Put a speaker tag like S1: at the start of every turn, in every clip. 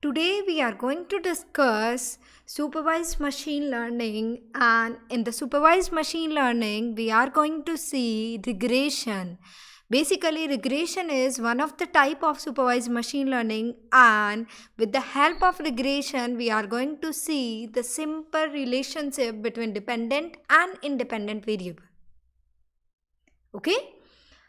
S1: Today we are going to discuss supervised machine learning, and in the supervised machine learning we are going to see regression. Basically, regression is one of the type of supervised machine learning, and with the help of regression we are going to see the simple relationship between dependent and independent variable. Okay?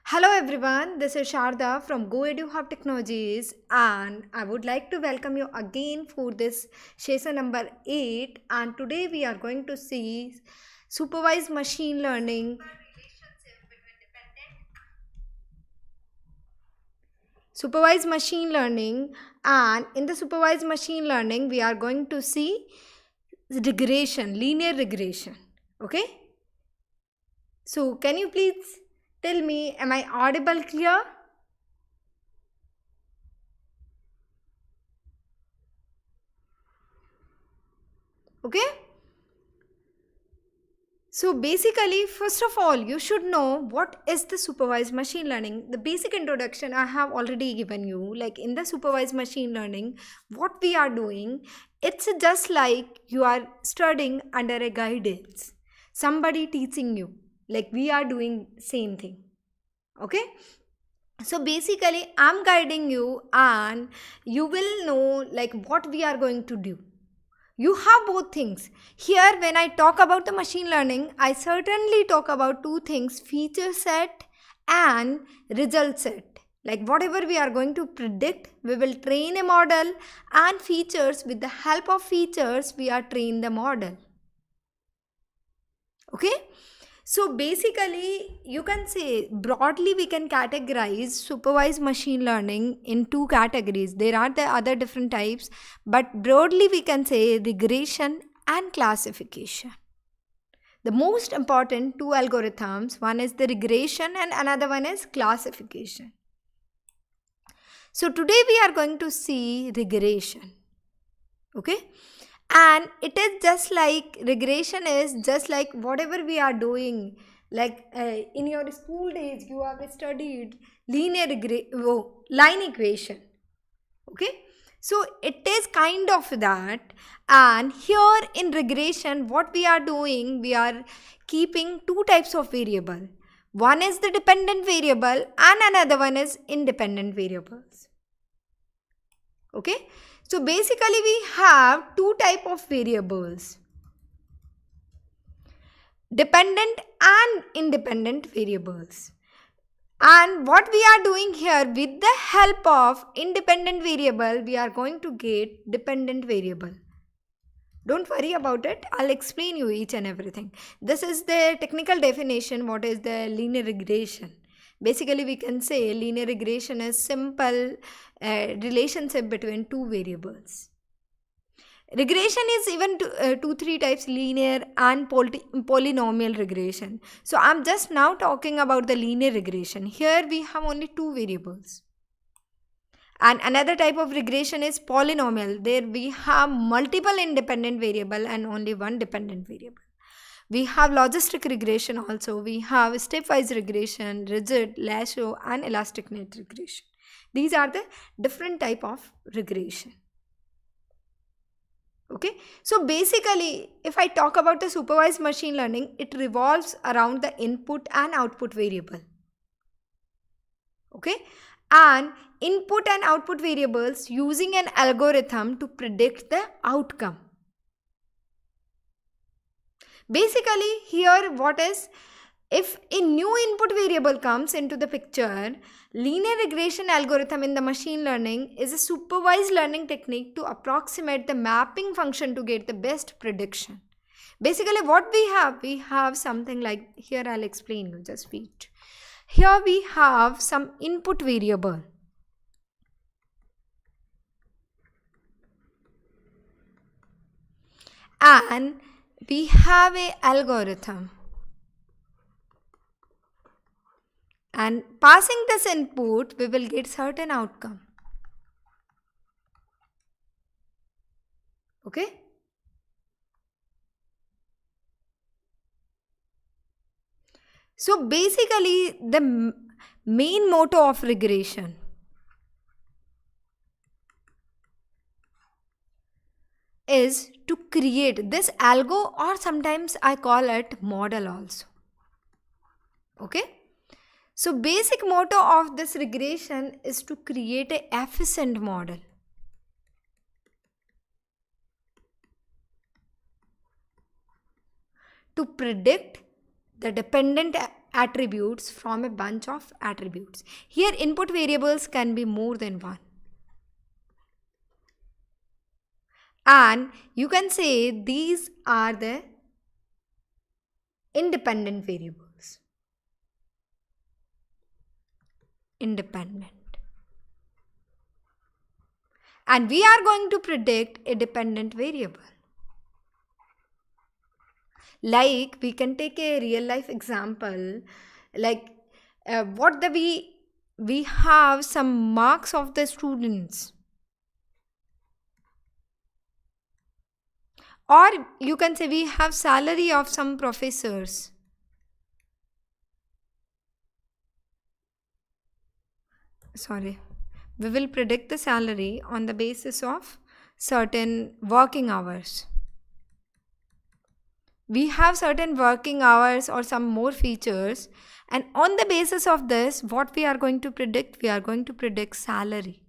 S1: Hello everyone, this is Sharda from GoEdu Hub Technologies, and I would like to welcome you again for this session number 8, and today we are going to see supervised machine learning. Supervised machine learning, and in the supervised machine learning we are going to see regression, linear regression. Okay? So can you please tell me, am I audible clear? Okay? So basically, first of all, you should know what is the supervised machine learning. The basic introduction I have already given you. Like in the supervised machine learning, what we are doing, it's just like you are studying under a guidance. Somebody teaching you. Like we are doing same thing. Okay? So basically I'm guiding you and you will know like what we are going to do. You have both things. Here when I talk about the machine learning, I certainly talk about two things: feature set and result set. Like whatever we are going to predict, we will train a model, and features, with the help of features we are train the model. Okay? So basically, you can say broadly we can categorize supervised machine learning in two categories. There are the other different types, but broadly we can say regression and classification. The most important two algorithms, one is the regression and another one is classification. So today we are going to see regression. Okay? And it is just like, regression is just like whatever we are doing, like in your school days you have studied line equation. Okay, so it is kind of that. And here in regression what we are doing, we are keeping two types of variable. One is the dependent variable and another one is independent variables. Okay, so basically we have two type of variables: dependent and independent variables. And what we are doing here, with the help of independent variable we are going to get dependent variable. Don't worry about it, I'll explain you each and everything. This is the technical definition. What is the linear regression? Basically we can say linear regression is simple relationship between two variables. Regression is even three types: linear and polynomial regression. So I'm just now talking about the linear regression. Here we have only two variables. And another type of regression is polynomial. There we have multiple independent variable and only one dependent variable. We have logistic regression also. We have stepwise regression, rigid, lasso and elastic net regression. These are the different type of regression. Okay, so basically if I talk about the supervised machine learning, it revolves around the input and output variable. Okay, and input and output variables using an algorithm to predict the outcome. Basically here what is, if a new input variable comes into the picture, linear regression algorithm in the machine learning is a supervised learning technique to approximate the mapping function to get the best prediction. Basically what we have something like, here I'll explain you, just wait. Here we have some input variable. And we have a algorithm. And passing this input, we will get certain outcome. Okay? So basically the main motto of regression is to create this algo, or sometimes I call it model also. Okay. So basic motto of this regression is to create a efficient model. To predict the dependent attributes from a bunch of attributes. Here input variables can be more than one. And you can say these are the independent variables. Independent. And we are going to predict a dependent variable. Like we can take a real life example, like we have some marks of the students, or you can say we have salary of some professors. We will predict the salary on the basis of certain working hours. We have certain working hours or some more features, and on the basis of this, what we are going to predict? We are going to predict salary.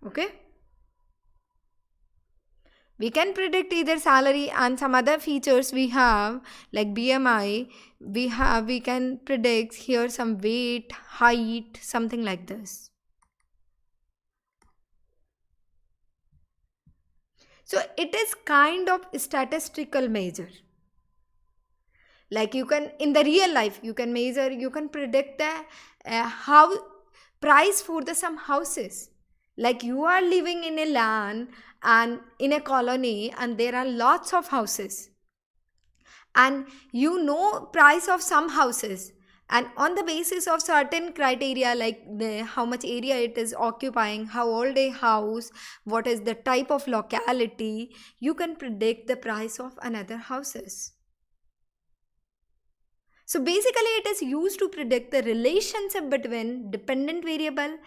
S1: Okay? We can predict either salary and some other features we have, like BMI. We can predict here some weight, height, something like this. So it is kind of a statistical measure. Like you can, in the real life, you can measure, you can predict the how price for the some houses. Like you are living in a land and in a colony, and there are lots of houses, and you know price of some houses, and on the basis of certain criteria, like how much area it is occupying, how old a house, what is the type of locality, you can predict the price of another houses. So basically it is used to predict the relationship between dependent variable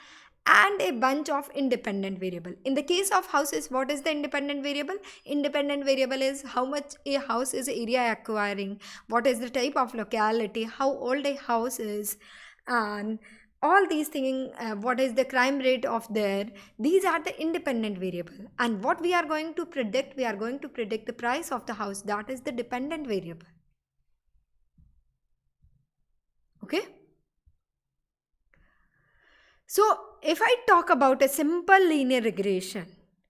S1: and a bunch of independent variable. In the case of houses, what is the independent variable? Independent variable is how much a house is area acquiring, what is the type of locality, how old a house is, and all these things, what is the crime rate of there. These are the independent variable. And what we are going to predict? We are going to predict the price of the house. That is the dependent variable. Okay. So if I talk about a simple linear regression,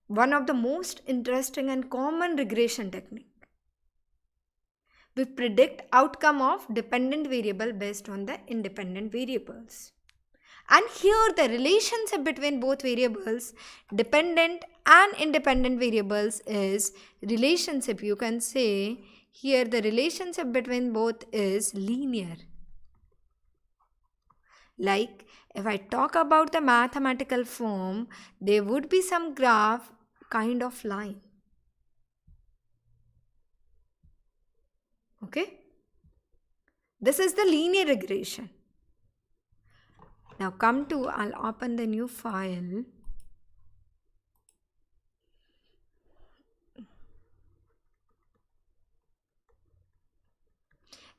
S1: one of the most interesting and common regression technique, we predict outcome of dependent variable based on the independent variables. And here the relationship between both variables, dependent and independent variables, is relationship. You can say here the relationship between both is linear. Like if I talk about the mathematical form, there would be some graph kind of line. Okay? This is the linear regression. Now I'll open the new file.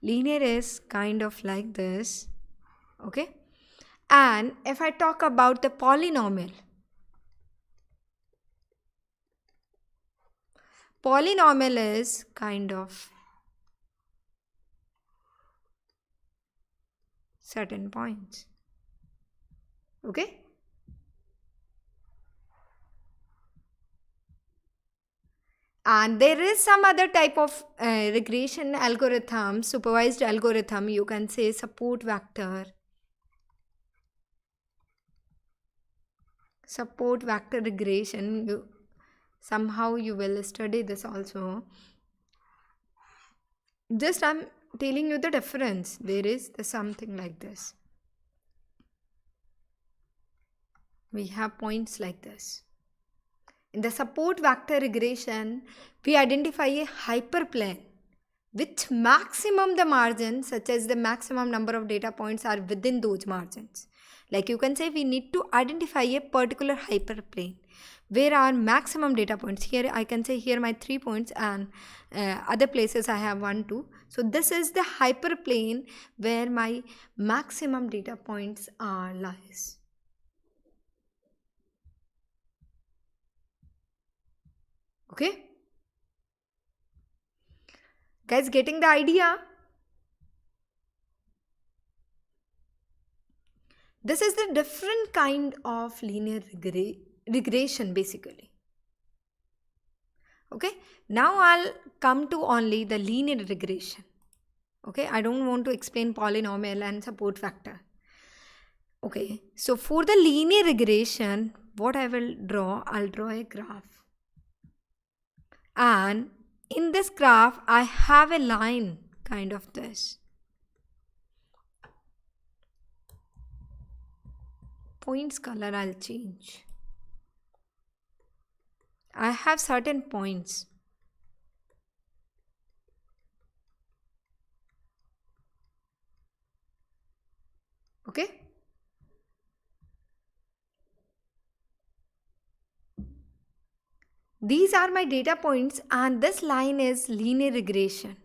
S1: Linear is kind of like this. Okay? And if I talk about the polynomial is kind of certain points. Okay? And there is some other type of regression algorithm, supervised algorithm, you can say support vector. Support vector regression, somehow you will study this also. Just I'm telling you the difference. There is something like this. We have points like this. In the support vector regression, we identify a hyperplane with maximum the margins, such as the maximum number of data points are within those margins. Like you can say we need to identify a particular hyperplane where our maximum data points. Here I can say here my 3 points, and other places I have 1, 2. So this is the hyperplane where my maximum data points are lies. Okay? Guys, getting the idea? This is the different kind of linear regression basically. Okay, now I'll come to only the linear regression. Okay, I don't want to explain polynomial and support factor. Okay, so for the linear regression, what I will draw, I'll draw a graph. And in this graph, I have a line kind of this. Points color I'll change. I have certain points. Okay. These are my data points, and this line is linear regression.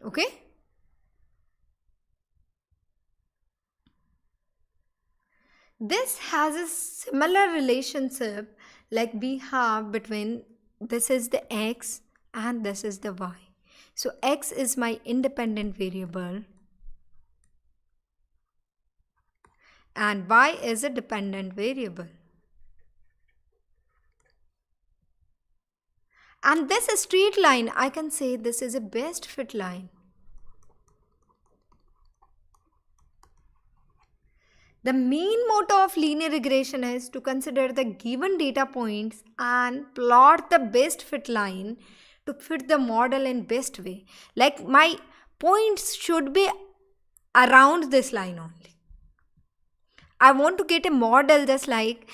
S1: Okay. This has a similar relationship like we have between this is the x and this is the y. So x is my independent variable and y is a dependent variable. And this straight line, I can say this is a best fit line. The main motto of linear regression is to consider the given data points and plot the best fit line to fit the model in best way. Like my points should be around this line only. I want to get a model just like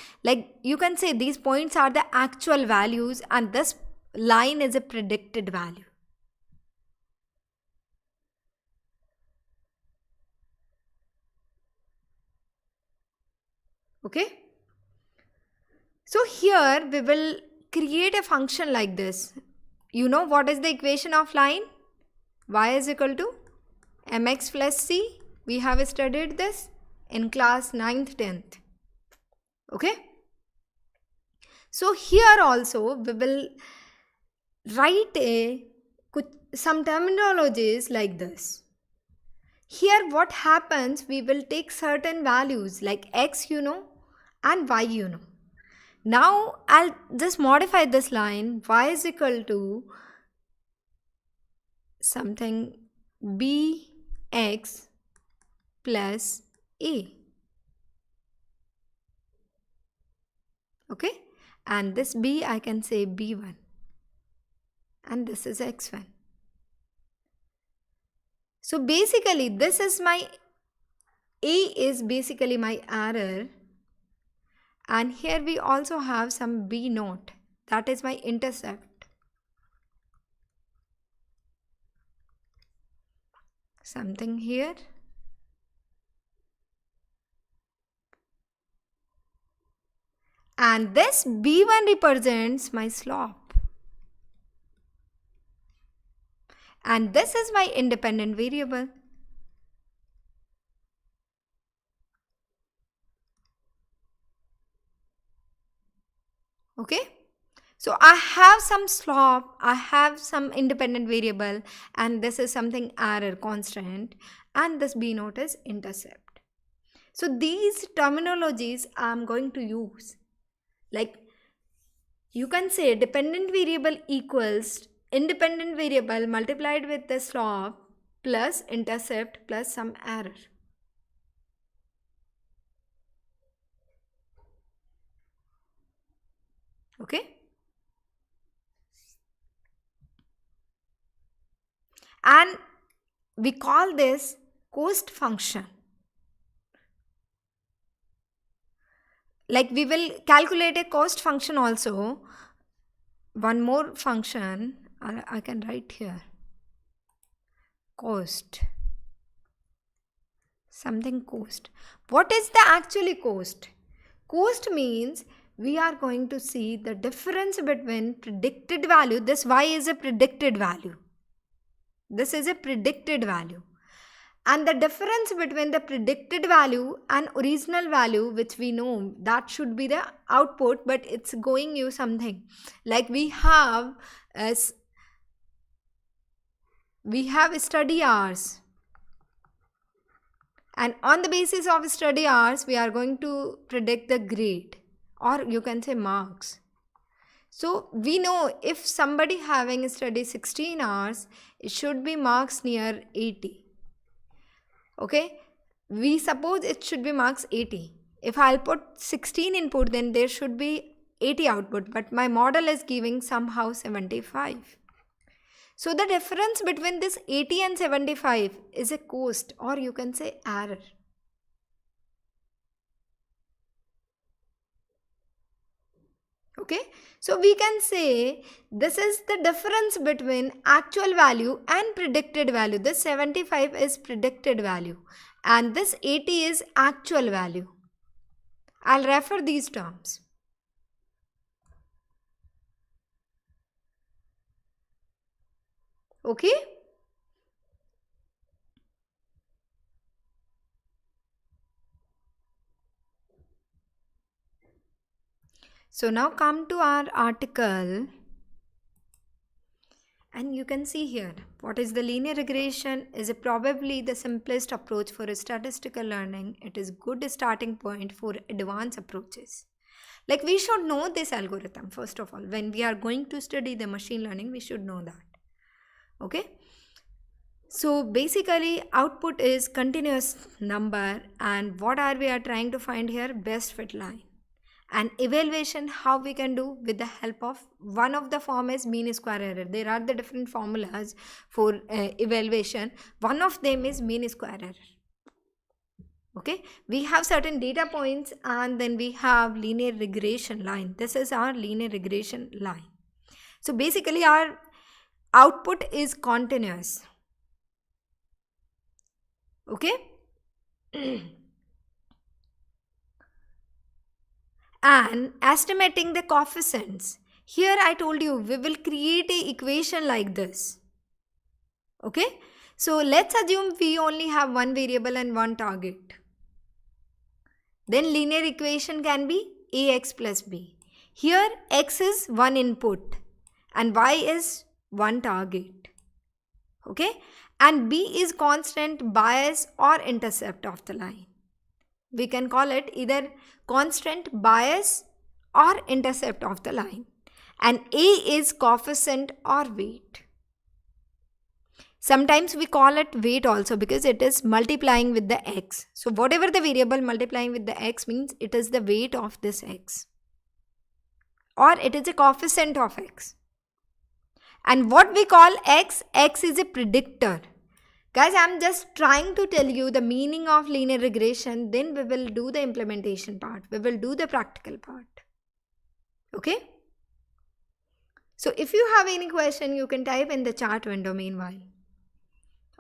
S1: you can say these points are the actual values and this line is a predicted value. Okay. So here we will create a function like this. You know what is the equation of line? Y is equal to mx plus c. We have studied this in class 9th, 10th. Okay. So here also we will write some terminologies like this. Here what happens, we will take certain values like x you know and y you know. Now I'll just modify this line. Y is equal to something bx plus a. Okay, and this b I can say b1 and this is x1. So basically this is my a is basically my error, and here we also have some b naught, that is my intercept. Something here. And this b1 represents my slope. And this is my independent variable. Okay. So I have some slope, I have some independent variable, and this is something error constant, and this b naught is intercept. So these terminologies I'm going to use. Like you can say dependent variable equals independent variable multiplied with the slope plus intercept plus some error. Okay. And we call this cost function. Like we will calculate a cost function also. One more function I can write here cost, something cost. What is the actually cost? Cost means we are going to see the difference between predicted value. This y is a predicted value. This is a predicted value. And the difference between the predicted value and original value, which we know that should be the output, but it's going you something. Like we have study hours. And on the basis of study hours, we are going to predict the grade, or you can say marks. So we know if somebody having studied 16 hours, it should be marks near 80. Okay, we suppose it should be marks 80. If I'll put 16 input, then there should be 80 output, but my model is giving somehow 75. So the difference between this 80 and 75 is a cost, or you can say error. Okay, so we can say this is the difference between actual value and predicted value. This 75 is predicted value and this 80 is actual value. I'll refer these terms. Okay. So now come to our article, and you can see here what is the linear regression is probably the simplest approach for statistical learning. It is good starting point for advanced approaches. Like we should know this algorithm first of all. When we are going to study the machine learning, we should know that. Okay. So basically output is continuous number, and what are we are trying to find here? Best fit line. And evaluation, how we can do with the help of one of the form is mean square error. There are the different formulas for evaluation. One of them is mean square error. Okay, we have certain data points and then we have linear regression line. This is our linear regression line. So basically our output is continuous. Okay. And estimating the coefficients. Here I told you we will create an equation like this. Okay. So let's assume we only have one variable and one target. Then linear equation can be ax plus b. Here x is one input and y is one target. Okay. And b is constant, bias or intercept of the line. We can call it either constant, bias or intercept of the line. And a is coefficient or weight. Sometimes we call it weight also because it is multiplying with the x. So whatever the variable multiplying with the x means it is the weight of this x. Or it is a coefficient of x. And what we call x is a predictor. Guys, I'm just trying to tell you the meaning of linear regression. Then we will do the implementation part. We will do the practical part. Okay. So if you have any question, you can type in the chat window meanwhile.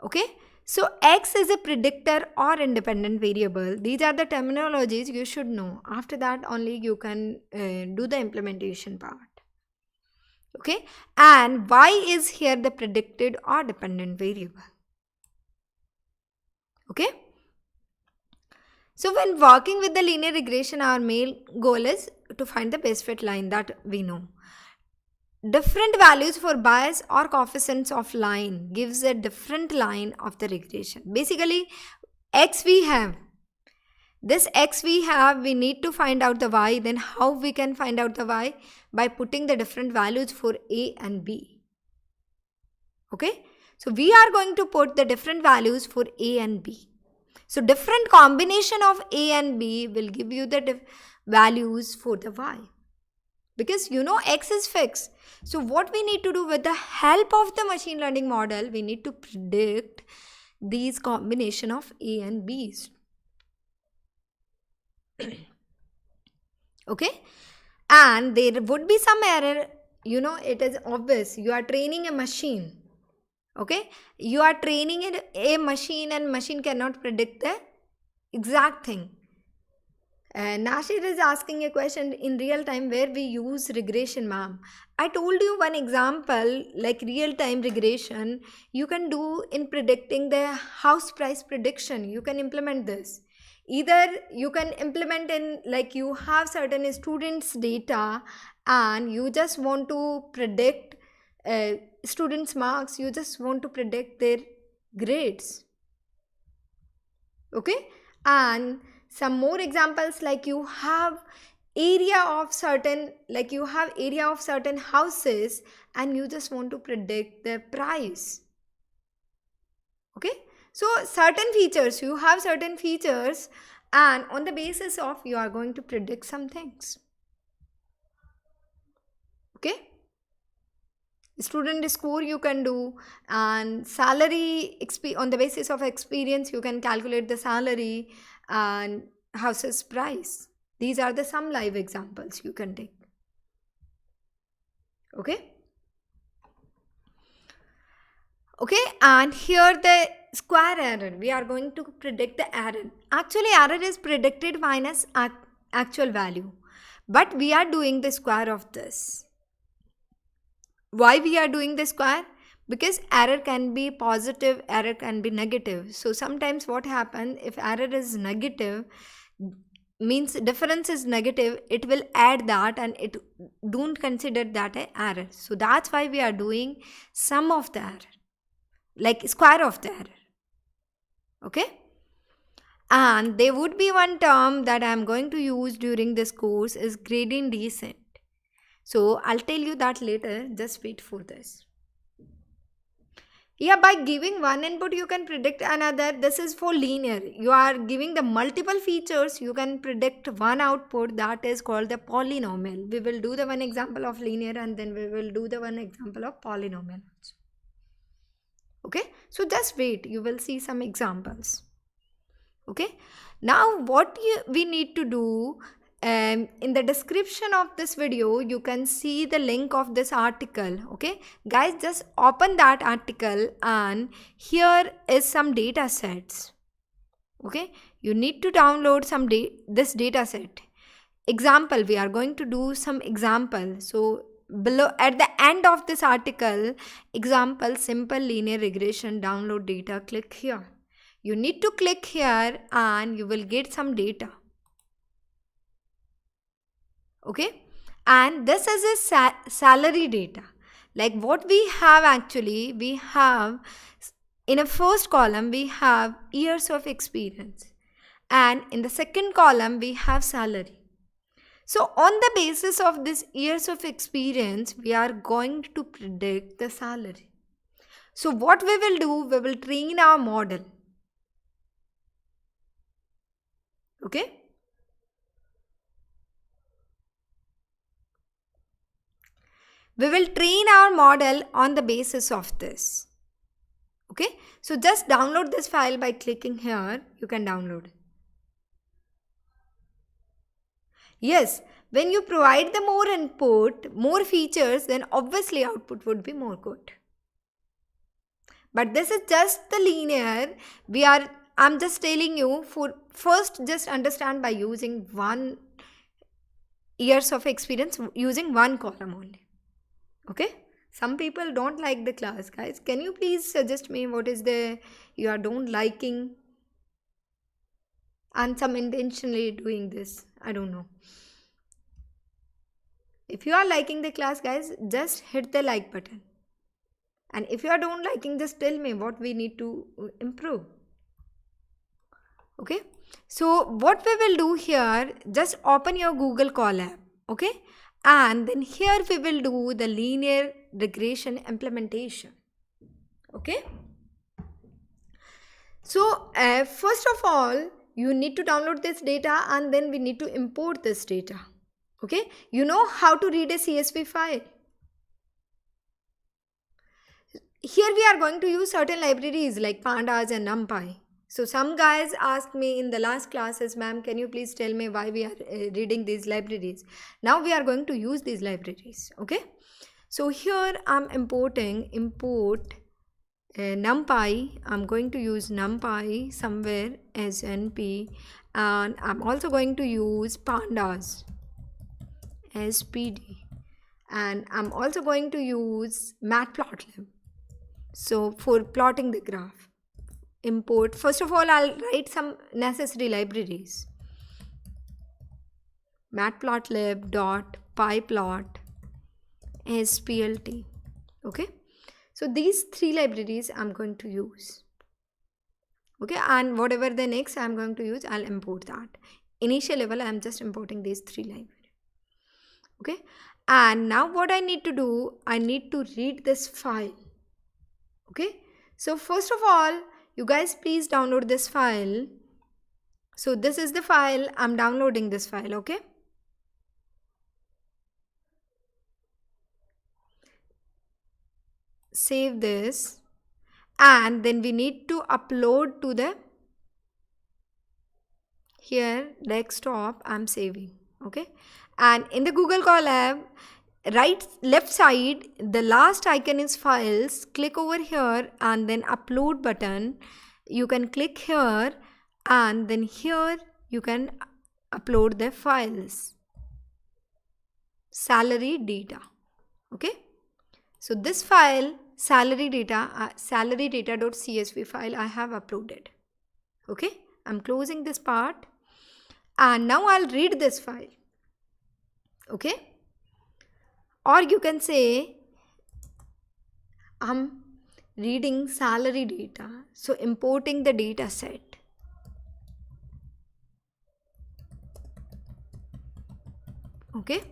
S1: Okay. So x is a predictor or independent variable. These are the terminologies you should know. After that only you can do the implementation part. Okay. And y is here the predicted or dependent variable. Okay. So when working with the linear regression, our main goal is to find the best fit line that we know. Different values for bias or coefficients of line gives a different line of the regression. Basically, x we have. This x we have, we need to find out the y. Then how we can find out the y? By putting the different values for a and b. Okay. So we are going to put the different values for a and b. So different combination of a and b will give you the values for the y. Because you know x is fixed. So what we need to do with the help of the machine learning model, we need to predict these combination of a and b's. Okay. And there would be some error it is obvious. You are training a machine. Okay, you are training a machine, and machine cannot predict the exact thing. Nashir is asking a question in real time where we use regression, ma'am. I told you one example, like real time regression, you can do in predicting the house price prediction. You can implement this. Either you can implement in, like, you have certain students' data and you just want to predict students' marks, you just want to predict their grades. Okay, and some more examples, like you have area of certain houses and you just want to predict the price. Okay, so you have certain features, and on the basis of you are going to predict some things. Okay, student score you can do, and salary on the basis of experience you can calculate the salary and house's price. These are the some live examples you can take. Okay, and here the square error, we are going to predict the error. Actually, error is predicted minus actual value, but we are doing the square of this. Why we are doing the square? Because error can be positive, error can be negative. So sometimes what happens, if error is negative, means difference is negative, it will add that and it don't consider that an error. So that's why we are doing sum of the error, like square of the error. Okay, and there would be one term that I am going to use during this course is gradient descent. So I'll tell you that later, just wait for this. Yeah, by giving one input you can predict another. This is for linear. You are giving the multiple features, you can predict one output, that is called the polynomial. We will do the one example of linear and then we will do the one example of polynomial also. Okay, so just wait, you will see some examples. Okay, now what we need to do, in the description of this video you can see the link of this article. Okay guys, just open that article and here is some data sets. Okay, you need to download some this data set. Example, we are going to do some example. So below, at the end of this article, example simple linear regression download data, click here. You need to click here and you will get some data. Okay, and this is a salary data. Like what we have, actually we have in a first column we have years of experience, and in the second column we have salary. So on the basis of this years of experience we are going to predict the salary. So what we will do, we will train our model. Okay, we will train our model on the basis of this. Okay, so just download this file by clicking here. You can download it. Yes, when you provide the more input, more features, then obviously output would be more good. But this is just the linear. I'm just telling you, for first just understand by using 1 years of experience, using one column only. Okay, some people don't like the class, guys. Can you please suggest me what is the you are don't liking, and some intentionally doing this, I don't know. If you are liking the class, guys, just hit the like button, and if you are don't liking, just tell me what we need to improve. Okay, so what we will do here, just open your Google Colab. Okay, and then here we will do the linear regression implementation. Okay, so first of all you need to download this data and then we need to import this data. Okay, you know how to read a CSV file. Here we are going to use certain libraries like Pandas and Numpy. So some guys asked me in the last classes, ma'am, can you please tell me why we are reading these libraries? Now we are going to use these libraries. Okay, So here I'm importing import Numpy. I'm going to use Numpy somewhere as NP, and I'm also going to use Pandas as PD, and I'm also going to use matplotlib. So for plotting the graph, import, first of all I'll write some necessary libraries. Matplotlib dot pyplot splt. Okay, so these three libraries I'm going to use. Okay, and whatever the next I'm going to use, I'll import that. Initial level, I'm just importing these three libraries. Okay, and now what I need to do, I need to read this file. Okay, so first of all, you guys please download this file. So this is the file, I'm downloading this file. Okay, save this, and then we need to upload to the here desktop. I'm saving. Okay, and in the Google Colab, left side, the last icon is files. Click over here and then upload button. You can click here, and then here you can upload the files, salary data. Okay, so this file, salary data.csv file, I have uploaded. Okay, I'm closing this part, and now I'll read this file. Okay, or you can say I'm reading salary data, so importing the data set. Okay,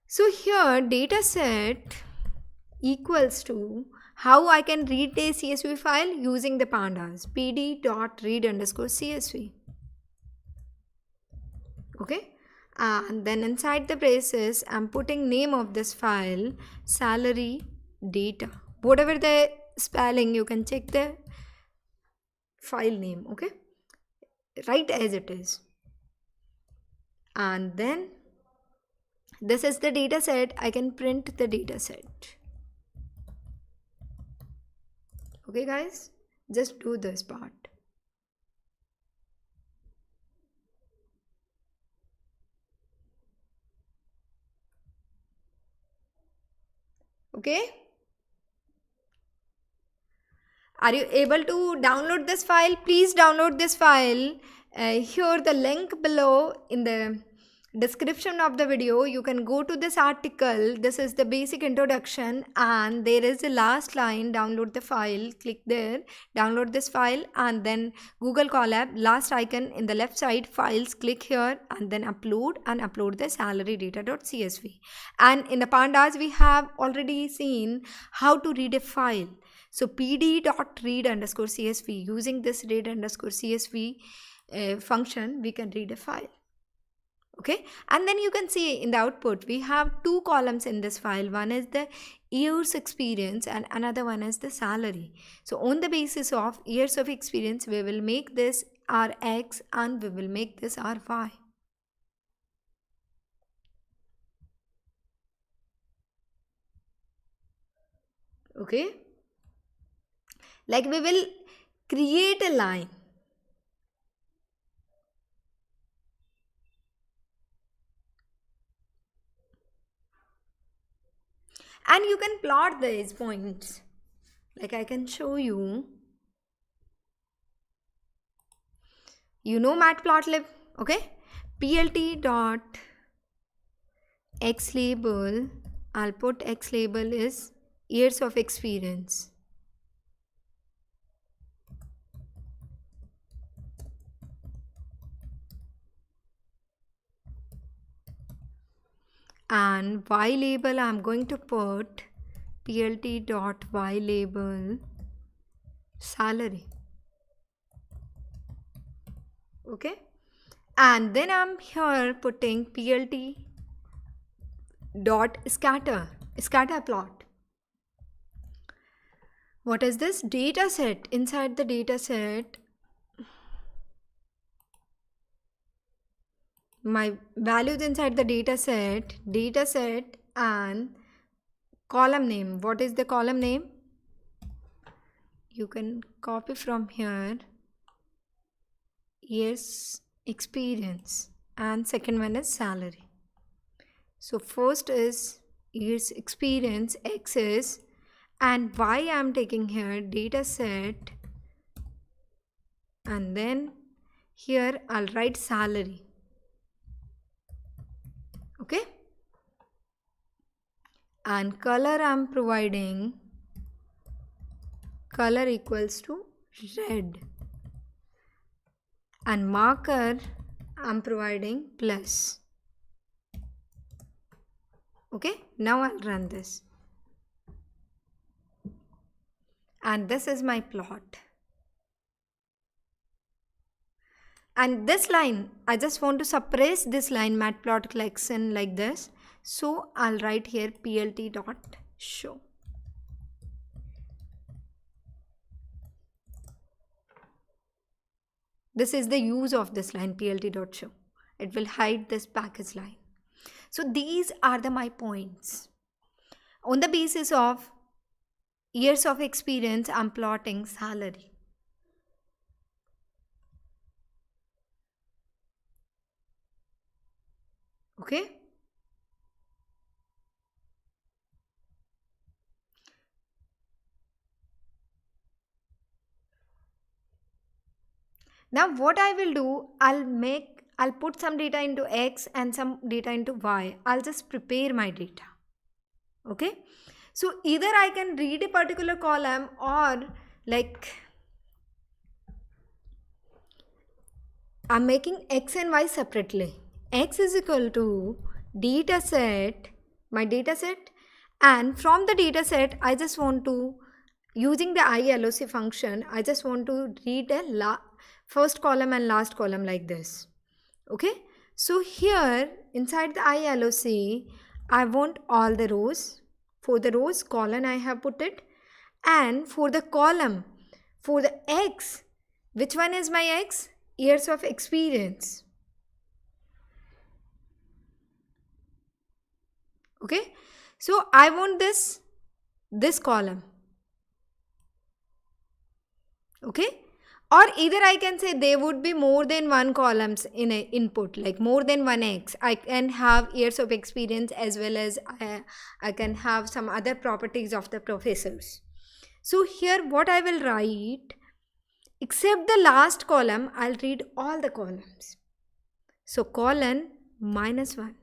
S1: so here data set equals to how I can read a CSV file using the pandas, pd.read_csv. Okay, and then inside the braces I'm putting name of this file, salary data. Whatever the spelling, you can check the file name. Okay, write as it is, and then this is the data set. I can print the data set. Okay guys, just do this part. Okay, are you able to download this file? Please download this file. Here the link below in the description of the video, you can go to this article. This is the basic introduction, and there is the last line, download the file. Click there, download this file, and then Google Colab, last icon in the left side, files, click here, and then upload, and upload the salary data.csv. And in the pandas, we have already seen how to read a file. So pd.read_csv, using this read_csv function, we can read a file. Okay, and then you can see in the output we have two columns in this file. One is the years experience and another one is the salary. So on the basis of years of experience, we will make this our X and we will make this our Y. Okay, like we will create a line. And you can plot these points. Like I can show you. You know matplotlib, okay? plt.xlabel, I'll put xlabel is years of experience. And y label, I'm going to put plt.ylabel salary. Okay, and then I'm here putting plt.scatter plot. What is this? Data set. Inside the data set, my values inside the data set, and column name. What is the column name? You can copy from here. Years experience, and second one is salary. So first is years experience, X is, and Y I am taking here data set, and then here I'll write salary. Okay, and color I'm providing color equals to red, and marker I'm providing plus. Okay, now I'll run this, and this is my plot. And this line, I just want to suppress this line matplot collection like this. So I'll write here plt.show. This is the use of this line plt.show. It will hide this package line. So these are my points. On the basis of years of experience, I'm plotting salary. Okay. Now what I will do, I'll put some data into X and some data into Y. I'll just prepare my data. Okay. So either I can read a particular column, or like I'm making X and Y separately. X is equal to data set, my data set, and from the data set I just want to, using the ILOC function, I just want to read the first column and last column like this. Okay, so here inside the ILOC I want all the rows. For the rows column I have put it, and for the column, for the X, which one is my X? Years of experience. Okay, so I want this column. Okay, or either I can say there would be more than one columns in a input, like more than one X. I can have years of experience as well as I can have some other properties of the professors. So here what I will write, except the last column, I'll read all the columns. So colon -1.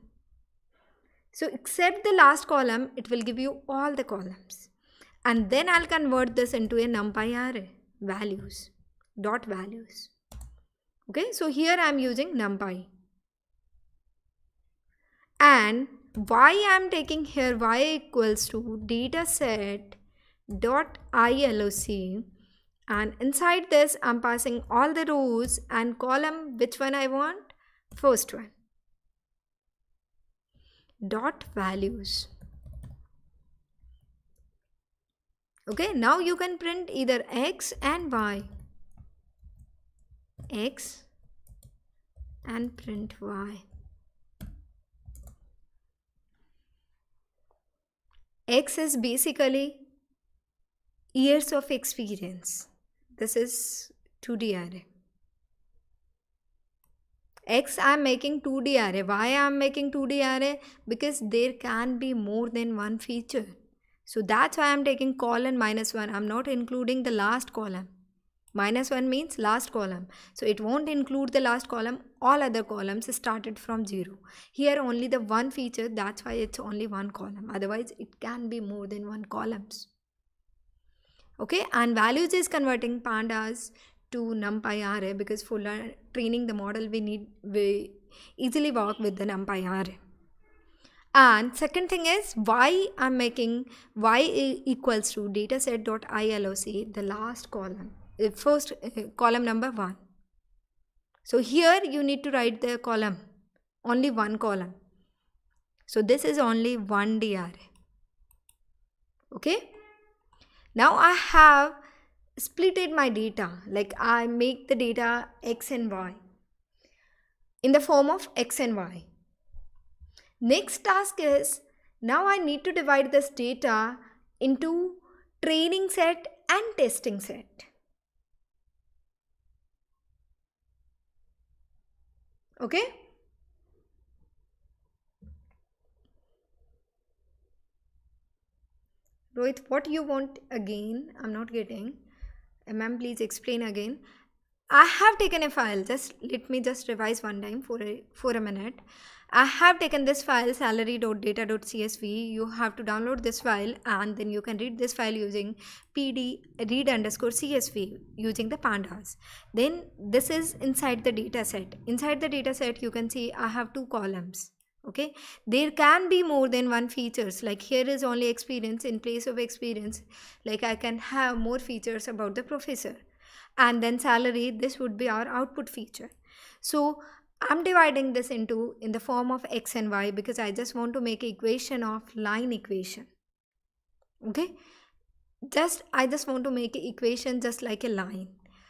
S1: So except the last column, it will give you all the columns. And then I'll convert this into a Numpy array, values, dot values. Okay, so here I'm using Numpy. And Y I'm taking here, Y equals to dataset dot ILOC. And inside this, I'm passing all the rows and column, which one I want? First one. Dot values. Okay, now you can print either X and Y. X and print Y. X is basically years of experience. This is 2D array. X I am making 2D array. Why I am making 2D array? Because there can be more than one feature. So that's why I am taking colon -1. I am not including the last column. -1 means last column. So it won't include the last column. All other columns started from 0. Here only the one feature. That's why it's only one column. Otherwise it can be more than one columns. Okay, and values is converting pandas to Numpy array, because for training the model we easily work with the Numpy array. And second thing is Y I'm making Y equals to dataset.ILOC, the last column, first column number 1. So here you need to write the column, only one column. So this is only 1D array. Okay. Now I have splitted my data, like I make the data X and Y in the form of X and Y. Next task is Now I need to divide this data into training set and testing set. Okay? Rohit, what you want again? I'm not getting. Ma'am, please explain again. I have taken a file. Just let me just revise one time for a minute. I have taken this file salary.data.csv. You have to download this file and then you can read this file using pd read_csv using the pandas. Then this is inside the data set. Inside the data set you can see I have two columns. Okay, there can be more than one features, like here is only experience. In place of experience, like I can have more features about the professor, and then salary, this would be our output feature. So I'm dividing this into in the form of x and y because I just want to make an equation of line equation. Okay, I just want to make an equation just like a line.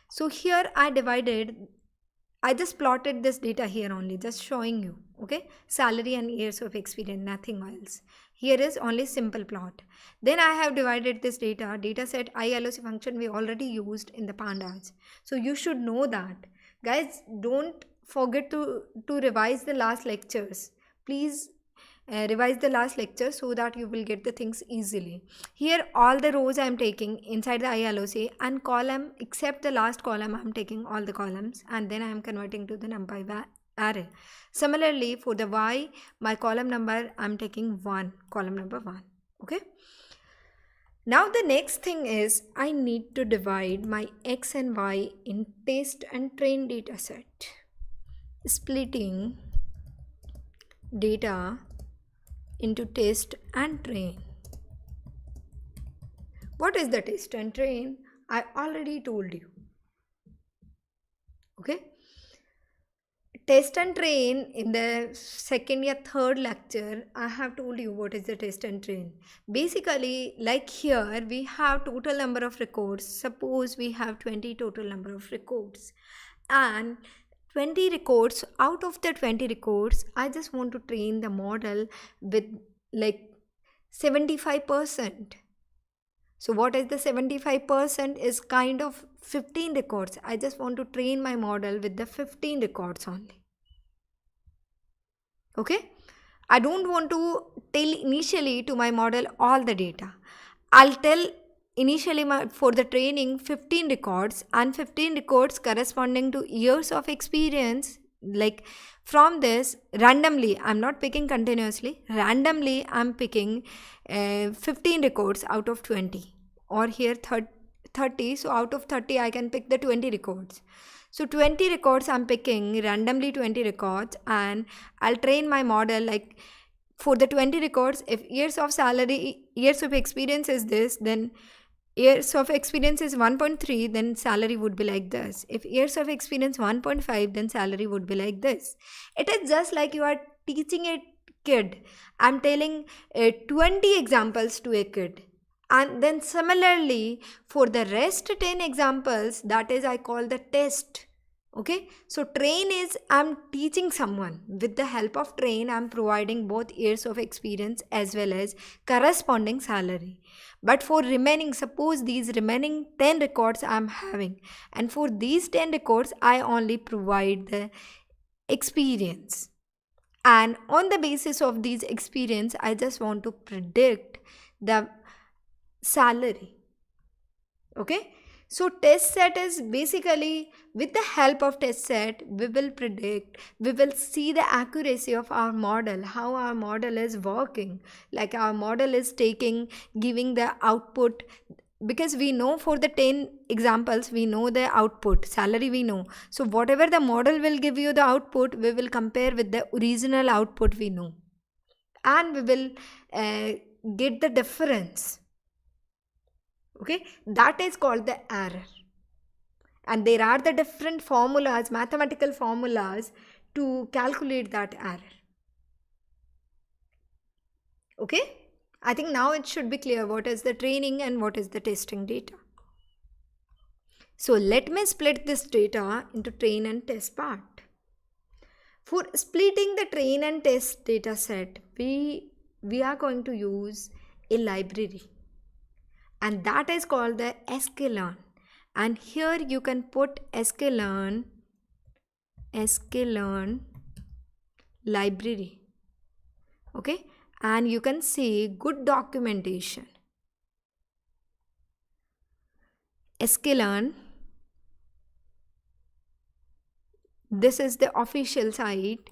S1: So here I just plotted this data here only, just showing you, okay, salary and years of experience, nothing else. Here is only simple plot. Then I have divided this data set ILOC function we already used in the pandas. So you should know that. Guys, don't forget to revise the last lectures. Please revise the last lecture so that you will get the things easily. Here all the rows I am taking inside the ILOC, and column except the last column I am taking all the columns, and then I am converting to the Numpy array. Similarly for the y, my column number I am taking 1, column number 1. Okay. Now the next thing is I need to divide my x and y in test and train data set. Splitting data into test and train. What is the test and train? I already told you. Okay. Test and train, in the second or third lecture, I have told you what is the test and train. Basically, like here, we have total number of records. Suppose we have 20 total number of records. And 20 records, out of the 20 records, I just want to train the model with like 75%. So what is the 75% is kind of 15 records. I just want to train my model with the 15 records only. Okay. I don't want to tell initially to my model all the data. I'll tell initially for the training 15 records, and 15 records corresponding to years of experience. Like from this, randomly, I'm not picking continuously, randomly I'm picking 15 records out of 20, or here 30. So out of 30 I can pick the 20 records. So 20 records I'm picking randomly, 20 records, and I'll train my model like for the 20 records, if years of experience is this, then years of experience is 1.3, then salary would be like this. If years of experience 1.5, then salary would be like this. It is just like you are teaching a kid. I'm telling 20 examples to a kid. And then similarly, for the rest 10 examples, that is I call the test. Okay, so train is I'm teaching someone. With the help of train, I'm providing both years of experience as well as corresponding salary. But for remaining, suppose these remaining 10 records I'm having, and for these 10 records, I only provide the experience. And on the basis of these experience, I just want to predict the salary. Okay. So test set is basically, with the help of test set, we will see the accuracy of our model, how our model is working, like our model is giving the output, because we know for the 10 examples, we know the output, salary we know. So whatever the model will give you the output, we will compare with the original output we know. And we will get the difference. Okay, that is called the error. And there are the different formulas, mathematical formulas to calculate that error. Okay, I think now it should be clear what is the training and what is the testing data. So let me split this data into train and test part. For splitting the train and test data set, we we are going to use a library, and that is called the sklearn. And here you can put sklearn library. Okay, and you can see good documentation. sklearn, this is the official site.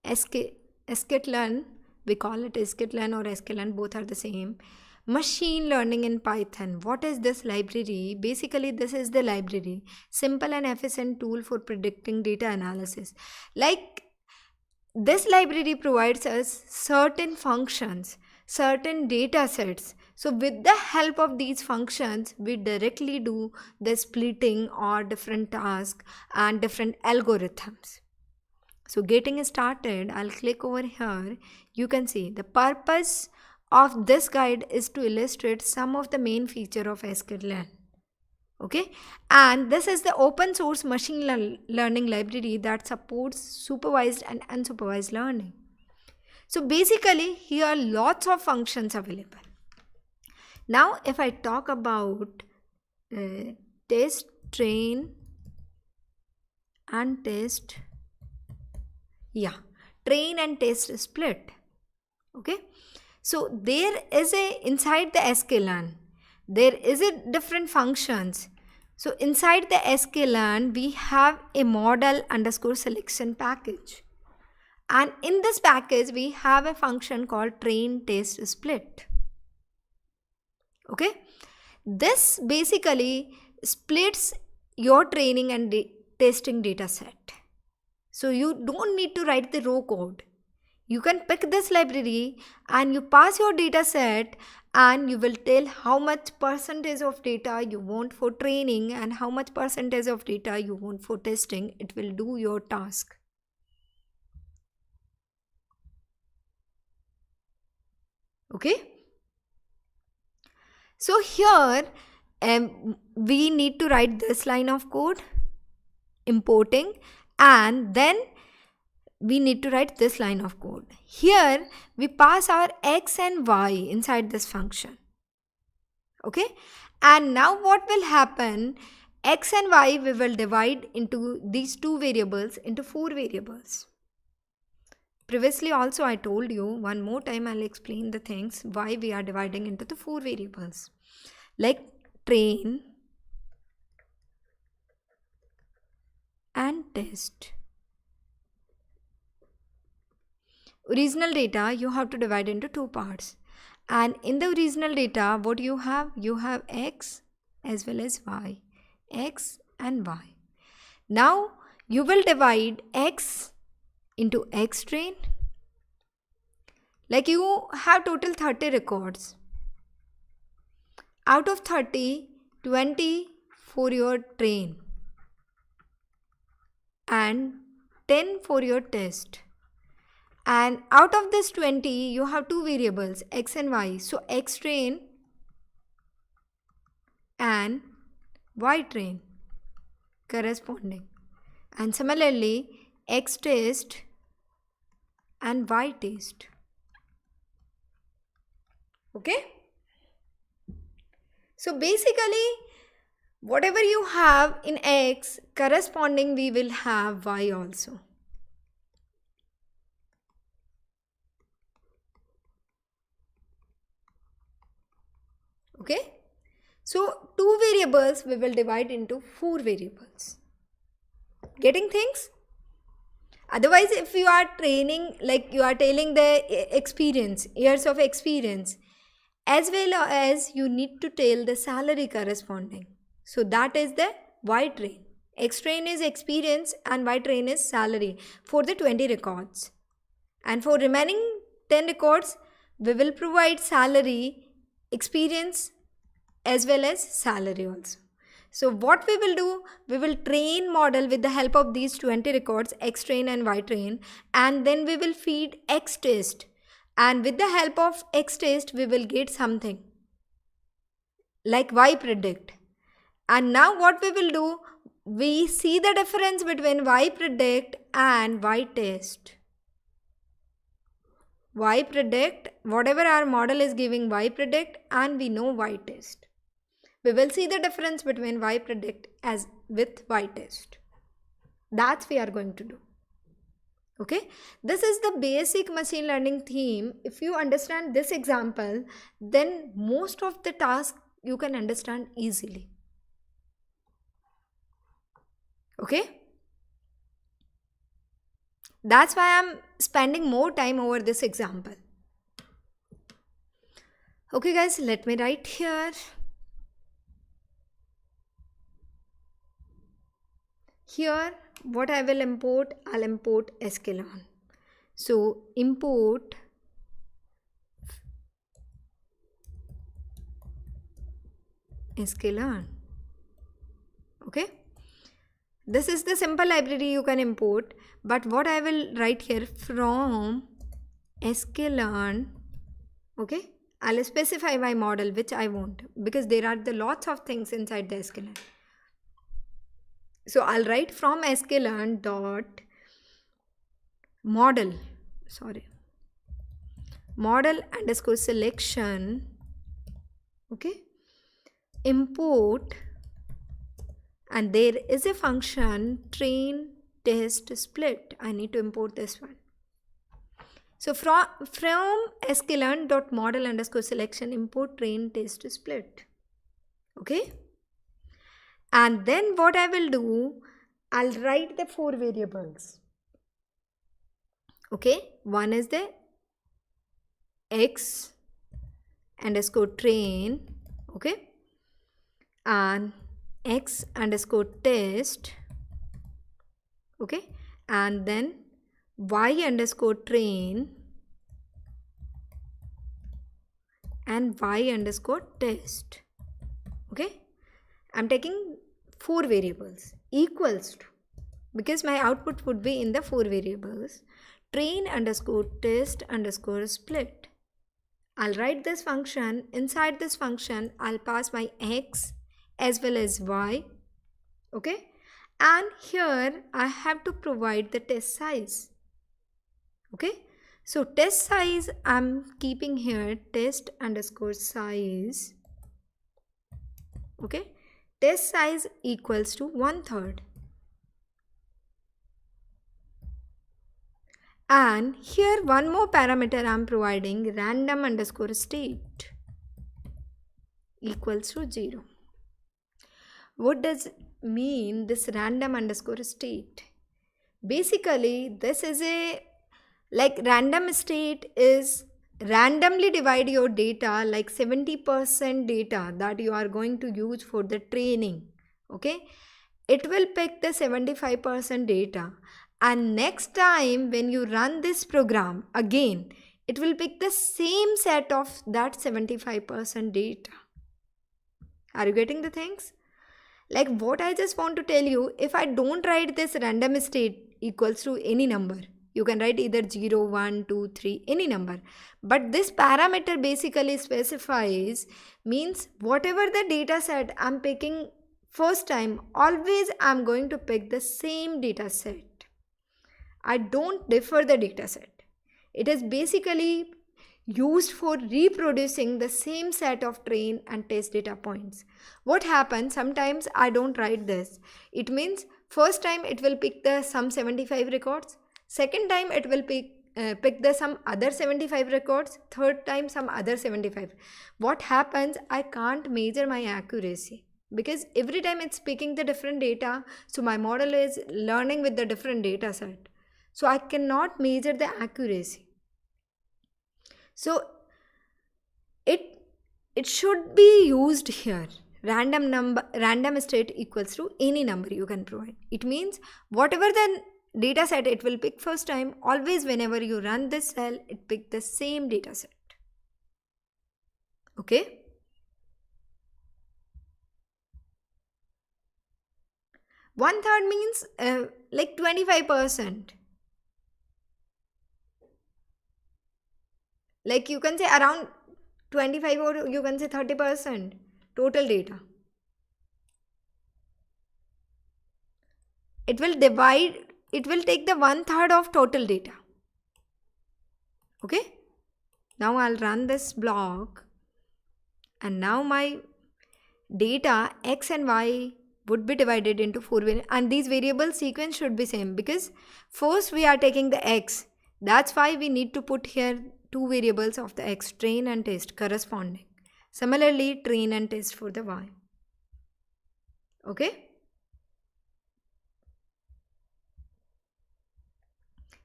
S1: sklearn, we call it sklearn or sklearn, both are the same. Machine learning in Python. What is this library? Basically, this is the library. Simple and efficient tool for predicting data analysis. Like, this library provides us certain functions, certain data sets. So with the help of these functions, we directly do the splitting or different tasks and different algorithms. So getting started, I'll click over here. You can see the purpose of this guide is to illustrate some of the main feature of sklearn. Okay, and this is the open source machine learning library that supports supervised and unsupervised learning. So basically, here are lots of functions available. Now, if I talk about test, train, and test, train and test split. Okay, so there is inside the sklearn, there is different functions. So inside the sklearn, we have a model underscore selection package. And in this package, we have a function called train test split. Okay, this basically splits your training and testing data set. So you don't need to write the raw code. You can pick this library and you pass your data set, and you will tell how much percentage of data you want for training and how much percentage of data you want for testing. It will do your task. Okay. So here we need to write this line of code, importing, and then we need to write this line of code. Here we pass our x and y inside this function. Okay, and now what will happen? X and y we will divide into these two variables into 4 variables. Previously also I told you, one more time I'll explain the things why we are dividing into the 4 variables. Like train and test. Original data you have to divide into 2 parts. And in the original data, what you have? You have x as well as y. X and y. Now you will divide x into x train. Like you have total 30 records. Out of 30, 20 for your train and 10 for your test. And out of this 20, you have 2 variables, x and y. So x train and y train corresponding. And similarly, x test and y test. Okay. So basically, whatever you have in x, corresponding we will have y also. Okay. So 2 variables we will divide into 4 variables. Getting things? Otherwise, if you are training, like you are telling the experience, years of experience, as well as you need to tell the salary corresponding. So that is the y train. X train is experience and y train is salary for the 20 records. And for remaining 10 records, we will provide salary, experience as well as salary also. So what we will do, we will train model with the help of these 20 records, x train and y train, and then we will feed x test. And with the help of x test, we will get something like y predict. And now what we will do, we see the difference between y predict and y test. y predict, whatever our model is giving y predict, and we know y test. We will see the difference between y predict as with y test. That's we are going to do. Okay, this is the basic machine learning theme. If you understand this example, then most of the tasks you can understand easily. Okay, that's why I'm spending more time over this example. Okay guys, let me write here. Here what I will import, I'll import sklearn. So import sklearn. Okay, this is the simple library you can import, but what I will write here, from sklearn. Okay, I'll specify my model which I want, because there are the lots of things inside the sklearn. So I'll write from sklearn dot model underscore selection. Okay, import, and there is a function train test split. I need to import this one. So from sklearn dot model underscore selection, import train test split. Okay, and then what I will do, I'll write the 4 variables. Okay, one is the x underscore train, okay, and x underscore test, okay, and then y underscore train and y underscore test. Okay, I'm taking 4 variables equals to, because my output would be in the 4 variables, train underscore test underscore split. I'll write this function. Inside this function, I'll pass my x as well as y. Okay, and here I have to provide the test size. Okay, so test size I'm keeping here test underscore size. Okay, test size equals to 1/3. And here one more parameter I'm providing, random underscore state equals to 0. What does it mean, this random underscore state? Basically, this is a, like, random state is randomly divide your data, like 70% data that you are going to use for the training. Okay, it will pick the 75% data, and next time when you run this program again, it will pick the same set of that 75% data. Are you getting the things? Like what I just want to tell you, if I don't write this random state equals to any number, you can write either 0, 1, 2, 3, any number. But this parameter basically specifies, means whatever the data set I'm picking first time, always I'm going to pick the same data set. I don't differ the data set. It is basically used for reproducing the same set of train and test data points. What happens, sometimes I don't write this. It means first time it will pick the some 75 records, second time it will pick the some other 75 records, third time some other 75. What happens, I can't measure my accuracy, because every time it's picking the different data, so my model is learning with the different data set. So I cannot measure the accuracy. So it should be used here. Random state equals to any number you can provide. It means whatever the data set it will pick first time, always whenever you run this cell, it pick the same data set. Okay. One third means like 25%. Like you can say around 25, or you can say 30% total data. It will divide, it will take the 1/3 of total data. Okay, Now I'll run this block, and now my data x and y would be divided into 4 variables, and these variable sequence should be same because first we are taking the x. That's why we need to put here 2 variables of the x, train and test corresponding. Similarly, train and test for the y. Okay?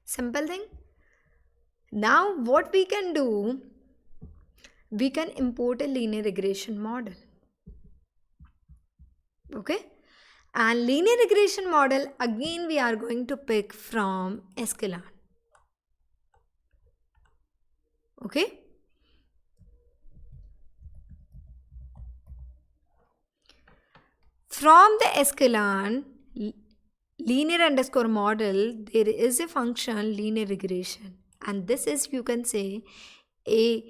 S1: Simple thing. Now what we can do, we can import a linear regression model. Okay? And linear regression model, again we are going to pick from sklearn. Okay? From the sklearn linear underscore model, there is a function linear regression, and this is, you can say, a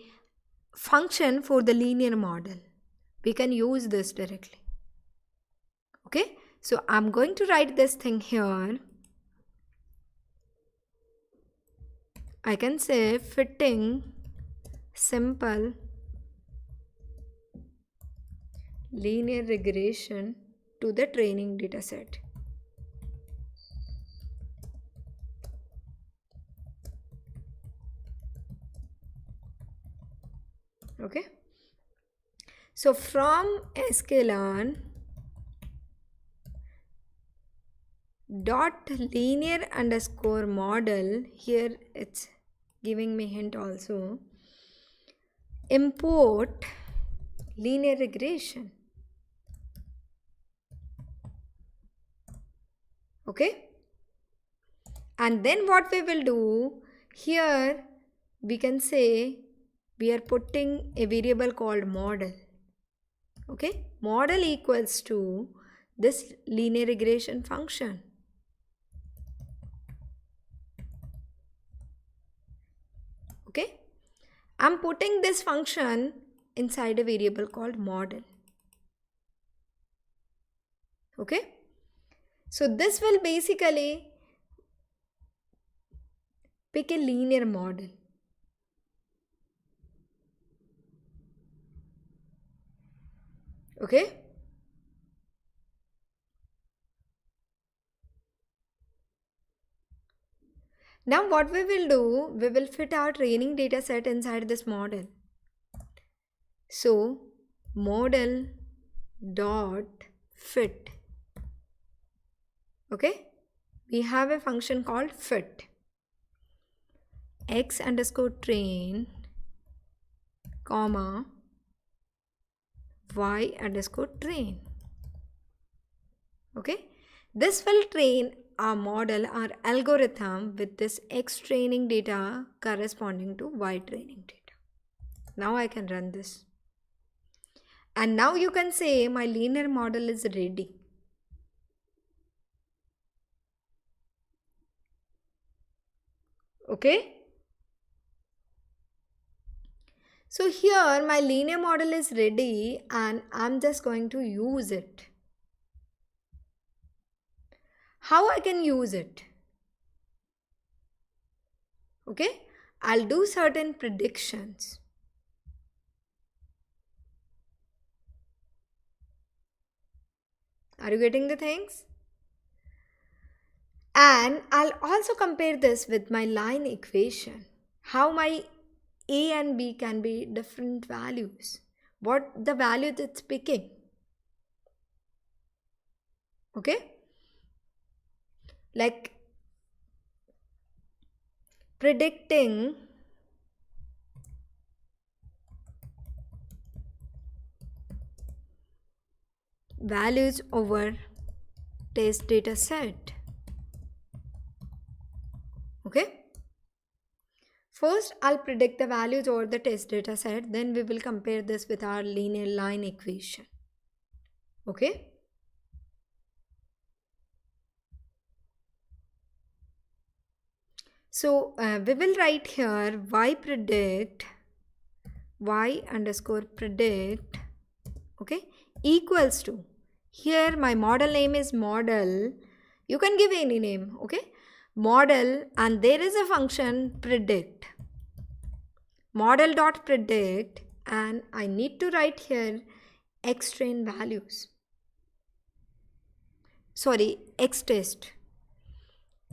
S1: function for the linear model. We can use this directly. Okay, so I'm going to write this thing here. I can say fitting simple linear regression to the training data set. Okay, so from sklearn dot linear underscore model, here it's giving me hint also, import linear regression. Okay, and then what we will do here, we can say we are putting a variable called model. Okay, model equals to this linear regression function. Okay, I'm putting this function inside a variable called model. Okay, so this will basically pick a linear model. Okay, now what we will do, we will fit our training data set inside this model. So model dot fit. Okay, we have a function called fit x underscore train comma y underscore train. Okay, this will train our model, our algorithm, with this x training data corresponding to y training data. Now I can run this, and now you can say my linear model is ready. Okay, so here my linear model is ready and I'm just going to use it. How I can use it? Okay, I'll do certain predictions. Are you getting the things? And I'll also compare this with my line equation. How my A and B can be different values. What the value that's picking. Okay? Like predicting values over test data set. Okay, first I'll predict the values over the test data set, then we will compare this with our linear line equation. Okay, so we will write here y predict y underscore predict, okay, equals to, here my model name is model, you can give any name, okay, model, and there is a function predict. model.predict, and I need to write here x train values. Sorry, x test.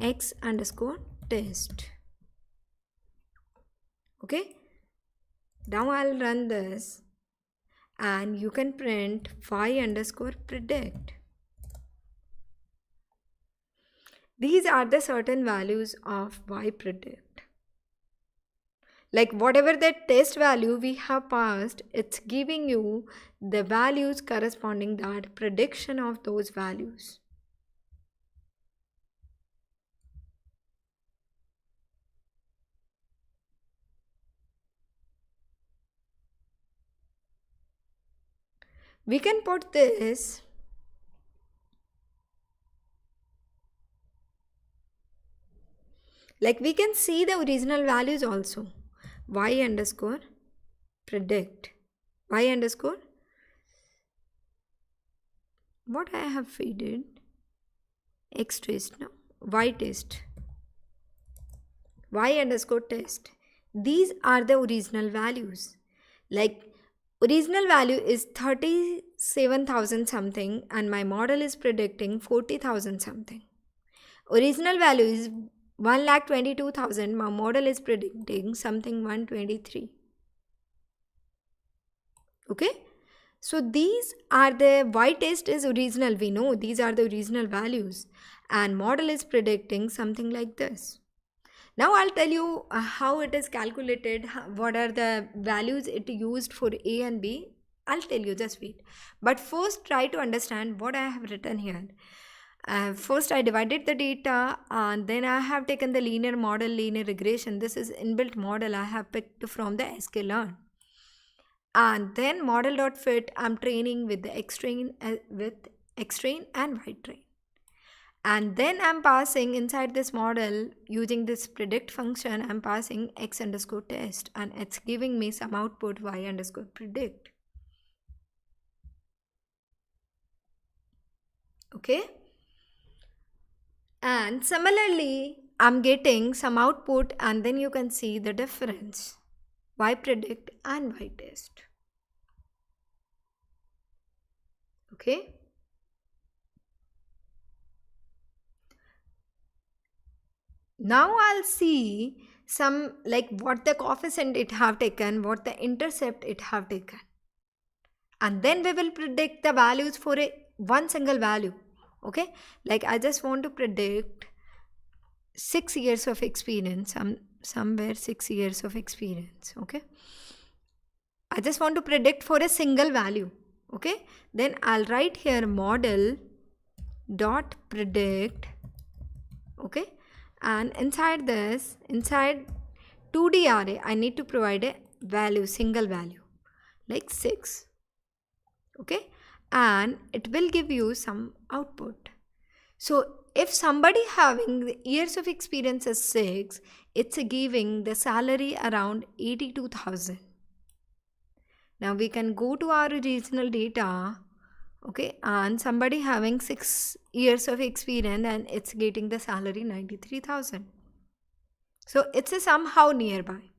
S1: X underscore test. Okay. Now I'll run this and you can print y underscore predict. These are the certain values of y predict. Like whatever the test value we have passed, it's giving you the values corresponding that prediction of those values. We can put this like we can see the original values also. Y underscore predict. Y underscore what I have feeded x test now. Y test. Y underscore test. These are the original values. Like original value is 37,000 something and my model is predicting 40,000 something. Original value is 1,22,000. My model is predicting something 123. Okay. So these are the y test is original. We know these are the original values and model is predicting something like this. Now I'll tell you how it is calculated, what are the values it used for A and B. I'll tell you, just wait. But first try to understand what I have written here. First I divided the data and then I have taken the linear model, linear regression. This is inbuilt model I have picked from the sklearn. And then model.fit I'm training with the x train and y train. And then I'm passing inside this model using this predict function, I'm passing x underscore test and it's giving me some output y underscore predict. Okay. And similarly, I'm getting some output and then you can see the difference. Y predict and y test. Okay. Now I'll see some like what the coefficient it have taken, what the intercept it have taken. And then we will predict the values for one single value. Okay. Like I just want to predict 6 years of experience, somewhere 6 years of experience. Okay. I just want to predict for a single value. Okay. Then I'll write here model dot predict. Okay. And inside this, inside 2D array, I need to provide a value, single value, like 6. Okay. And it will give you some output. So if somebody having the years of experience is 6, it's giving the salary around 82,000. Now we can go to our original data. Okay, and somebody having 6 years of experience and it's getting the salary 93,000. So it's a somehow nearby.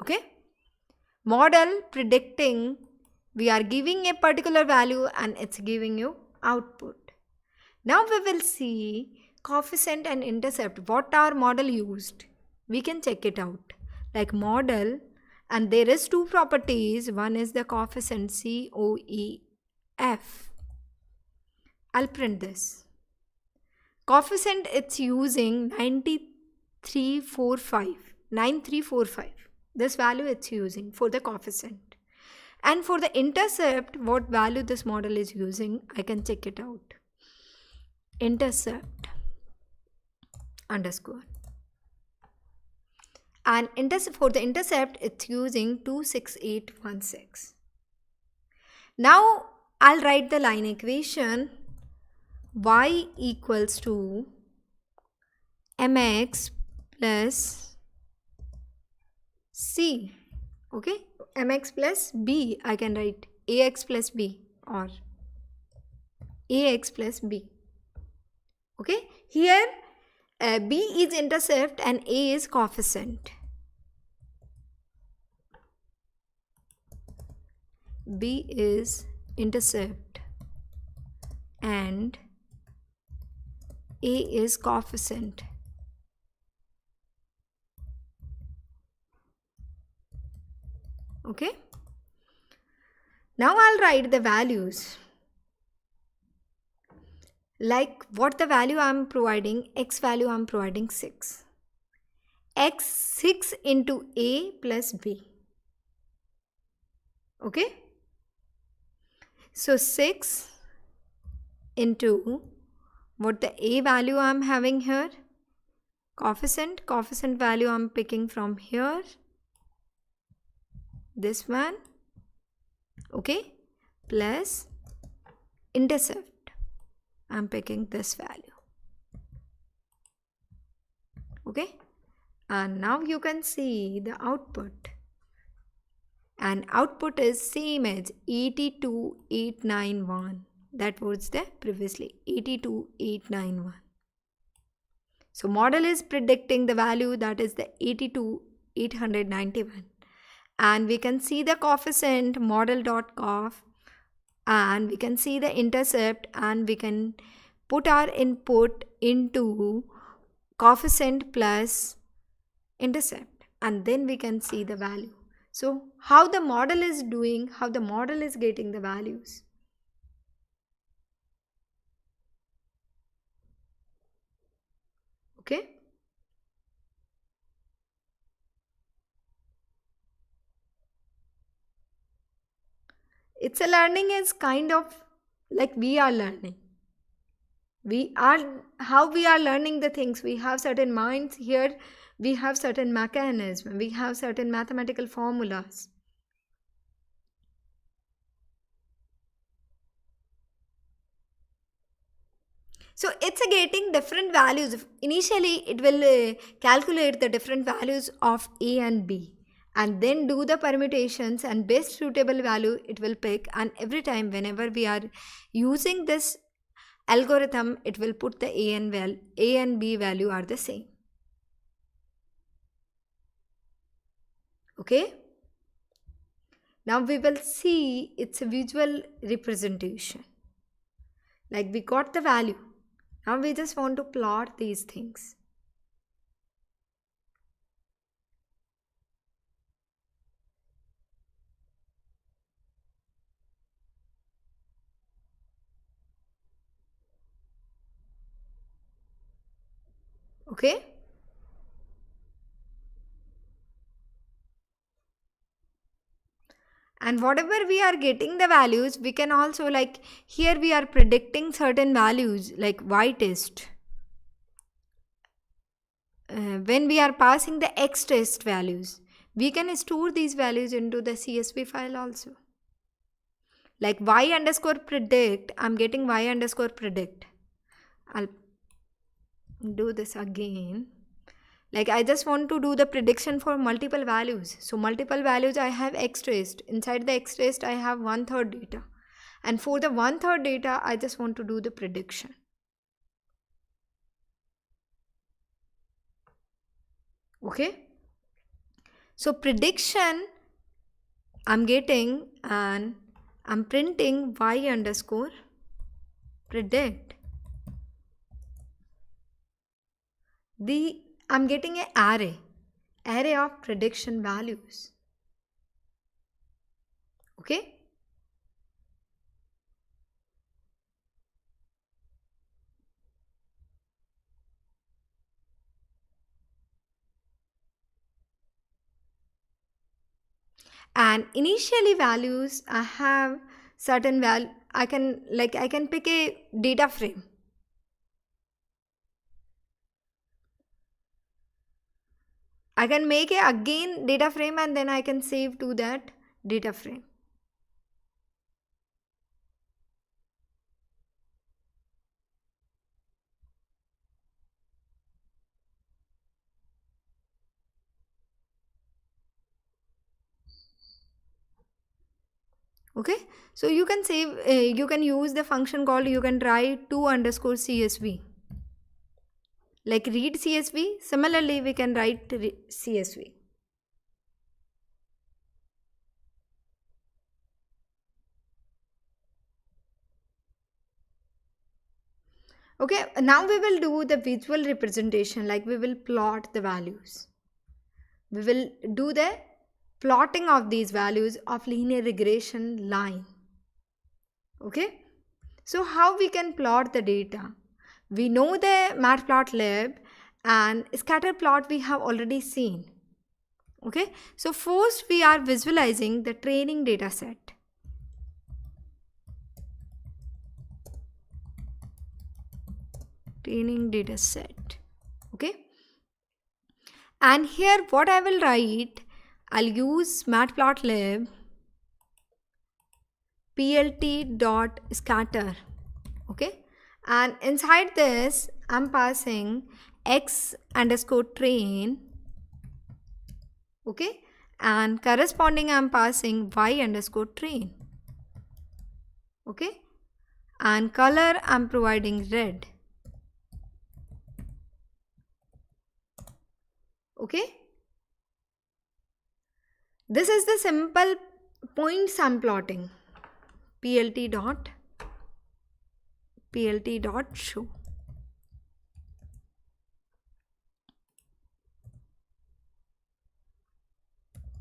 S1: Okay. Model predicting, we are giving a particular value and it's giving you output. Now we will see coefficient and intercept. What our model used? We can check it out. Like model, and there is two properties. One is the coefficient COEF. I'll print this. Coefficient it's using 9345. This value it's using for the coefficient. And for the intercept, what value this model is using, I can check it out. Intercept underscore. And for the intercept, it's using 26816. Now I'll write the line equation. Y equals to mx plus c. Okay, mx plus b. I can write ax plus b or ax plus b. Okay, here B is intercept and A is coefficient. B is intercept and A is coefficient. Okay. Now I'll write the values. Like what the value I'm providing, X value I'm providing 6. X 6 into A plus B. Okay. So 6 into what the A value I'm having here, coefficient value I'm picking from here, this one, okay, plus intercept, I'm picking this value, okay. And now you can see the output, and output is same as 82891. That was the previously 82891. So model is predicting the value, that is the 82891. And we can see the coefficient model.coff, and we can see the intercept, and we can put our input into coefficient plus intercept, and then we can see the value. So how the model is doing, how the model is getting the values. Okay. It's a learning is kind of like we are learning. How we are learning the things. We have certain minds here. We have certain mechanisms. We have certain mathematical formulas. So it's getting different values. Initially, it will calculate the different values of A and B, and then do the permutations, and best suitable value it will pick. And every time whenever we are using this algorithm, it will put the A and B value are the same. Okay. Now we will see it's a visual representation. Like we got the value. Now we just want to plot these things. Okay. And whatever we are getting the values, we can also, like here we are predicting certain values like y test. When we are passing the x test values, we can store these values into the CSV file also. Like y underscore predict, I'm getting y underscore predict. I'll do this again. Like I just want to do the prediction for multiple values. So multiple values, I have x traced. Inside the x traced, I have 1/3 data. And for the 1/3 data, I just want to do the prediction. Okay. So prediction, I'm getting, and I'm printing y underscore predict. I'm getting an array of prediction values. Okay. And initially values, I have certain value. I can pick a data frame. I can make a again data frame, and then I can save to that data frame. Okay, so you can save, you can use the function called, you can try 2 underscore CSV. like read CSV. Similarly, we can write CSV. Okay, now we will do the visual representation, like we will plot the values. We will do the plotting of these values of linear regression line. Okay, so how we can plot the data? We know the matplotlib and scatter plot we have already seen. Okay, so first we are visualizing the training data set. Training data set. Okay, and here what I will write, I'll use matplotlib plt.scatter. Okay, and inside this I'm passing x underscore train. Okay, and corresponding I'm passing y underscore train. Okay, and color I'm providing red. Okay, this is the simple points I'm plotting. plt.show.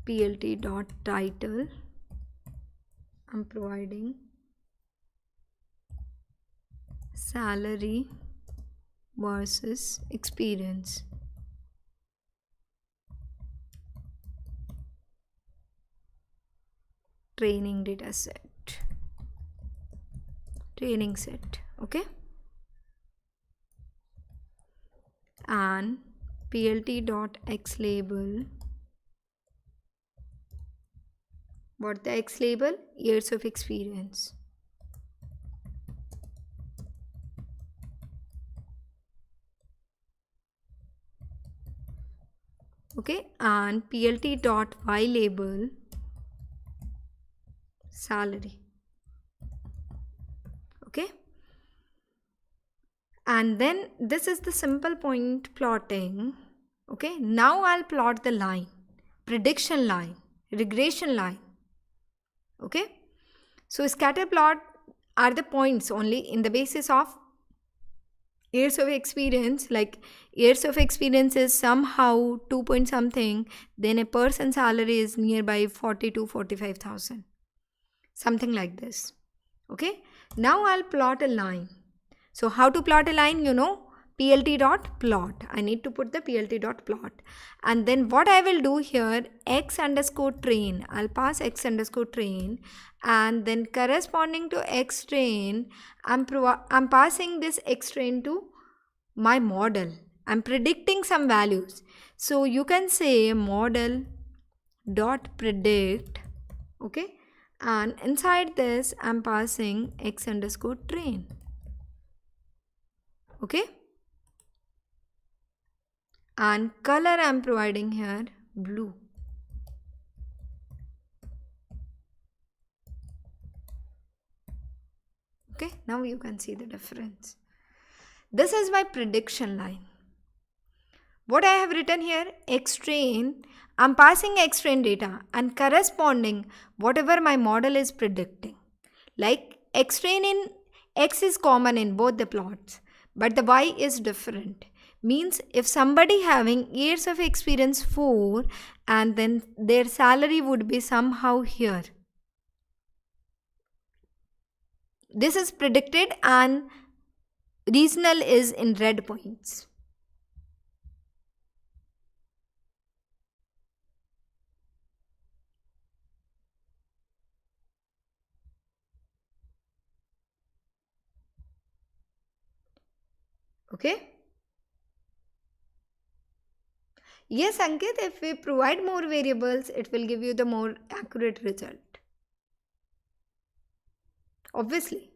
S1: plt.title, I'm providing salary versus experience. Training data set, training set. Okay, and plt.x label. What the x label? Years of experience. Okay, and plt.y label salary. Okay, and then this is the simple point plotting. Okay, now I'll plot the line, prediction line, regression line. Okay, so scatter plot are the points only in the basis of years of experience. Like years of experience is somehow 2 point something, then a person's salary is nearby 40 to 45,000, something like this. Okay, now I'll plot a line. So how to plot a line? You know, plt.plot. I need to put the plt.plot, and then what I will do here, x underscore train, I'll pass x underscore train, and then corresponding to x train, I'm passing this x train to my model. I'm predicting some values, so you can say model dot predict. Okay, and inside this I'm passing x underscore train. Okay, and color I'm providing here blue. Okay, now you can see the difference. This is my prediction line. What I have written here, x train, I'm passing x train data and corresponding whatever my model is predicting. Like x train in x is common in both the plots, but the y is different. Means if somebody having years of experience 4, and then their salary would be somehow here. This is predicted and regional is in red points. Okay. Yes, Ankit, if we provide more variables, it will give you the more accurate result. Obviously.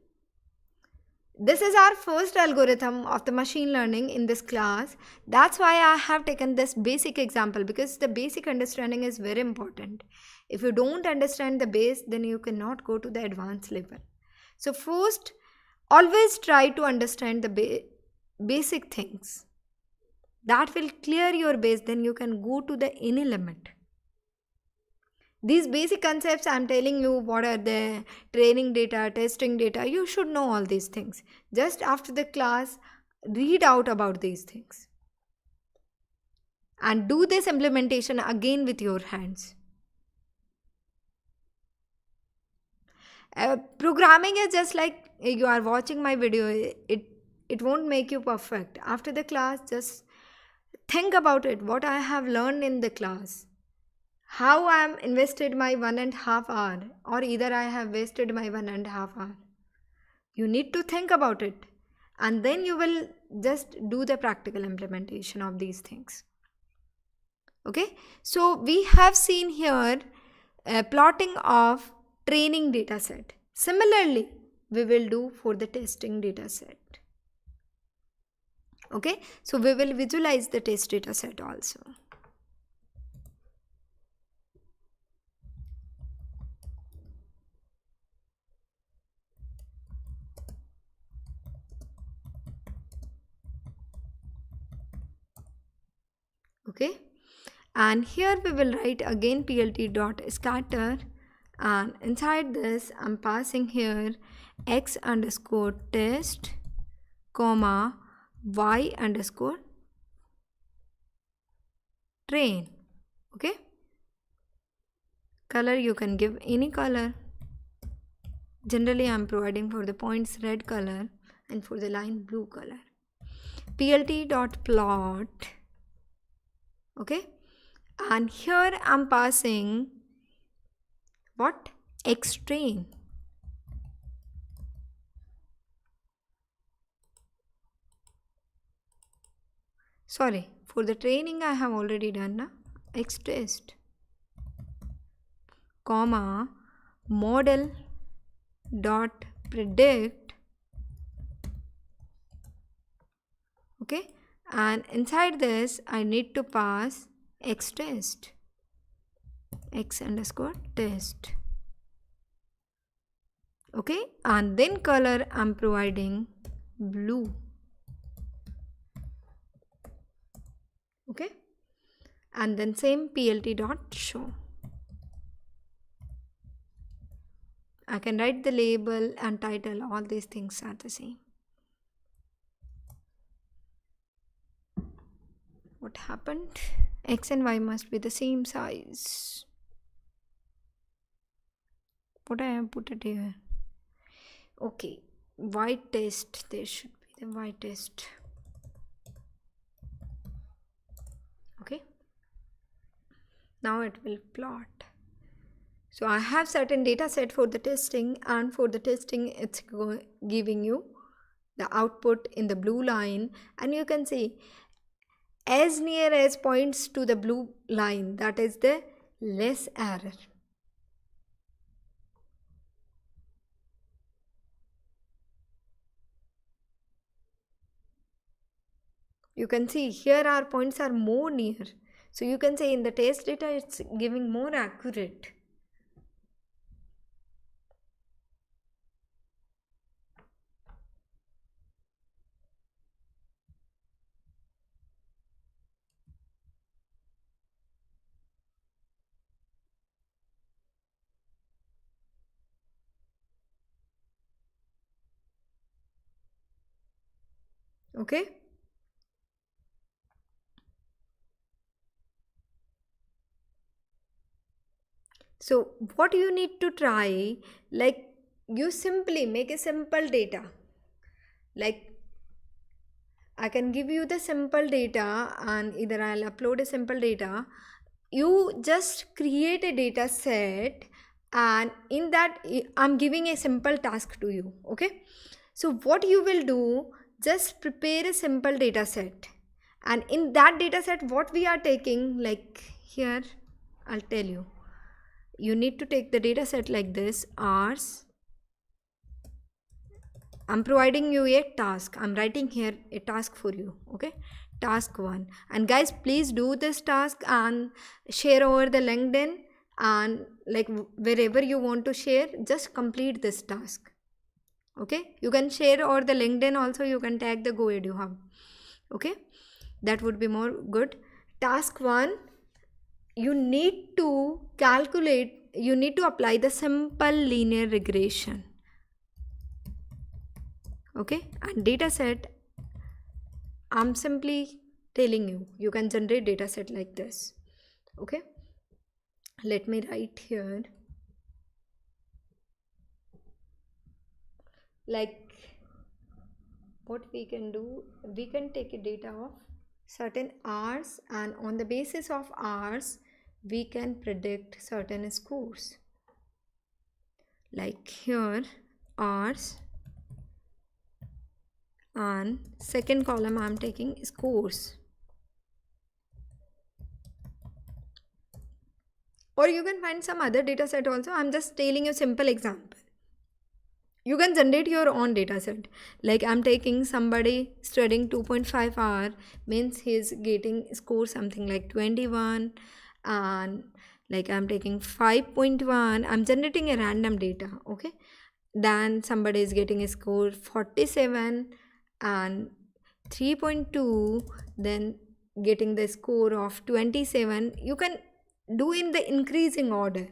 S1: This is our first algorithm of the machine learning in this class. That's why I have taken this basic example, because the basic understanding is very important. If you don't understand the base, then you cannot go to the advanced level. So first, always try to understand the basic things. That will clear your base. Then you can go to the any limit. These basic concepts I'm telling you, what are the training data, testing data, you should know all these things. Just after the class, read out about these things. And do this implementation again with your hands. Programming is just like you are watching my video. It won't make you perfect. After the class, just think about it. What I have learned in the class. How I am invested my 1.5 hour, or either I have wasted my 1.5 hour. You need to think about it. And then you will just do the practical implementation of these things. Okay. So we have seen here plotting of training data set. Similarly, we will do for the testing data set. Okay, so we will visualize the test data set also. Okay, and here we will write again plt.scatter, and inside this I'm passing here x underscore test comma y underscore train. Okay, color you can give any color. Generally I'm providing for the points red color and for the line blue color. plt.plot. Okay, and here I'm passing what? X train. Sorry, for the training I have already done na? X test comma model dot predict. Okay, and inside this I need to pass x test, x underscore test. Okay, and then color I'm providing blue. Okay, and then same plt.show. I can write the label and title, all these things are the same. What happened? X and Y must be the same size. What I have put it here? Okay, Y test, there should be the Y test. Okay, now it will plot. So I have certain data set for the testing, and for the testing it's giving you the output in the blue line, and you can see as near as points to the blue line, that is the less error. You can see here our points are more near. So you can say in the test data it's giving more accurate. Okay. So what you need to try, like you simply make a simple data. Like I can give you the simple data, and either I'll upload a simple data. You just create a data set, and in that I'm giving a simple task to you. Okay. So what you will do, just prepare a simple data set, and in that data set what we are taking, like here I'll tell you. You need to take the data set like this, hours. I'm providing you a task. I'm writing here a task for you. Okay, task 1. And guys, please do this task and share over the LinkedIn, and like wherever you want to share, just complete this task. Okay, you can share over the LinkedIn also. You can tag the GoEduHub. Okay, That would be more good. Task 1, you need to apply the simple linear regression. Okay, and data set, I'm simply telling you, you can generate data set like this. Okay, let me write here. Like, what we can do, we can take a data of certain hours, and on the basis of hours we can predict certain scores. Like here, hours, and second column I'm taking scores. Or you can find some other data set also. I'm just telling you simple example. You can generate your own data set. Like I'm taking somebody studying 2.5 hour, means he's getting score something like 21, and like I'm taking 5.1, I'm generating a random data. Okay, then somebody is getting a score 47 and 3.2, then getting the score of 27. You can do in the increasing order.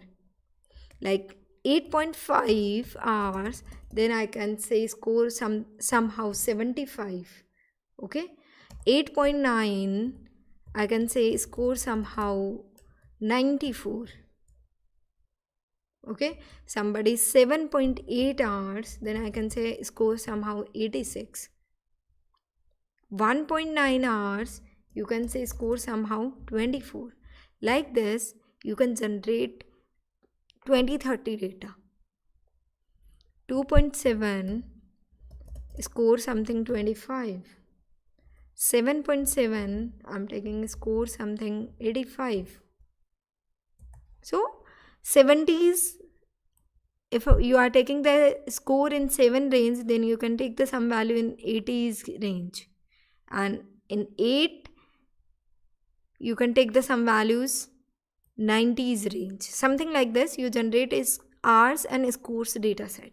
S1: Like 8.5 hours, then I can say score somehow 75. Okay, 8.9, I can say score somehow 94. Okay, somebody 7.8 hours, then I can say score somehow 86. 1.9 hours, you can say score somehow 24. Like this, you can generate 20-30 data. 2.7, score something 25. 7.7, I'm taking score something 85. So 70s, if you are taking the score in 7 range, then you can take the some value in 80s range, and in 8 you can take the some values 90s range. Something like this you generate is hours and scores data set.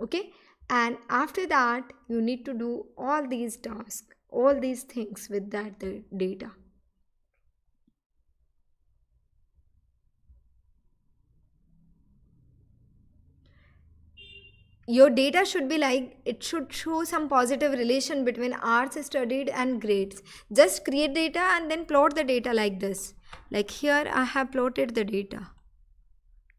S1: Okay, and after that you need to do all these tasks, all these things with that data. Your data should be like, it should show some positive relation between hours studied and grades. Just create data and then plot the data like this. Like here I have plotted the data.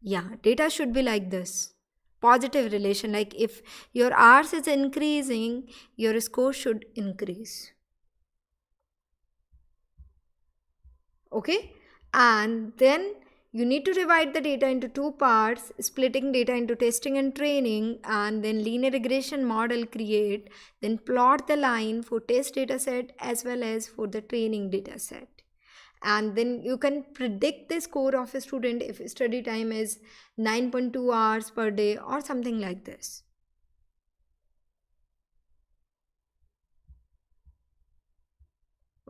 S1: Yeah, data should be like this. Positive relation, like if your hours is increasing, your score should increase. Okay, and then you need to divide the data into 2 parts, splitting data into testing and training, and then linear regression model create, then plot the line for test data set as well as for the training data set. And then you can predict the score of a student if study time is 9.2 hours per day or something like this.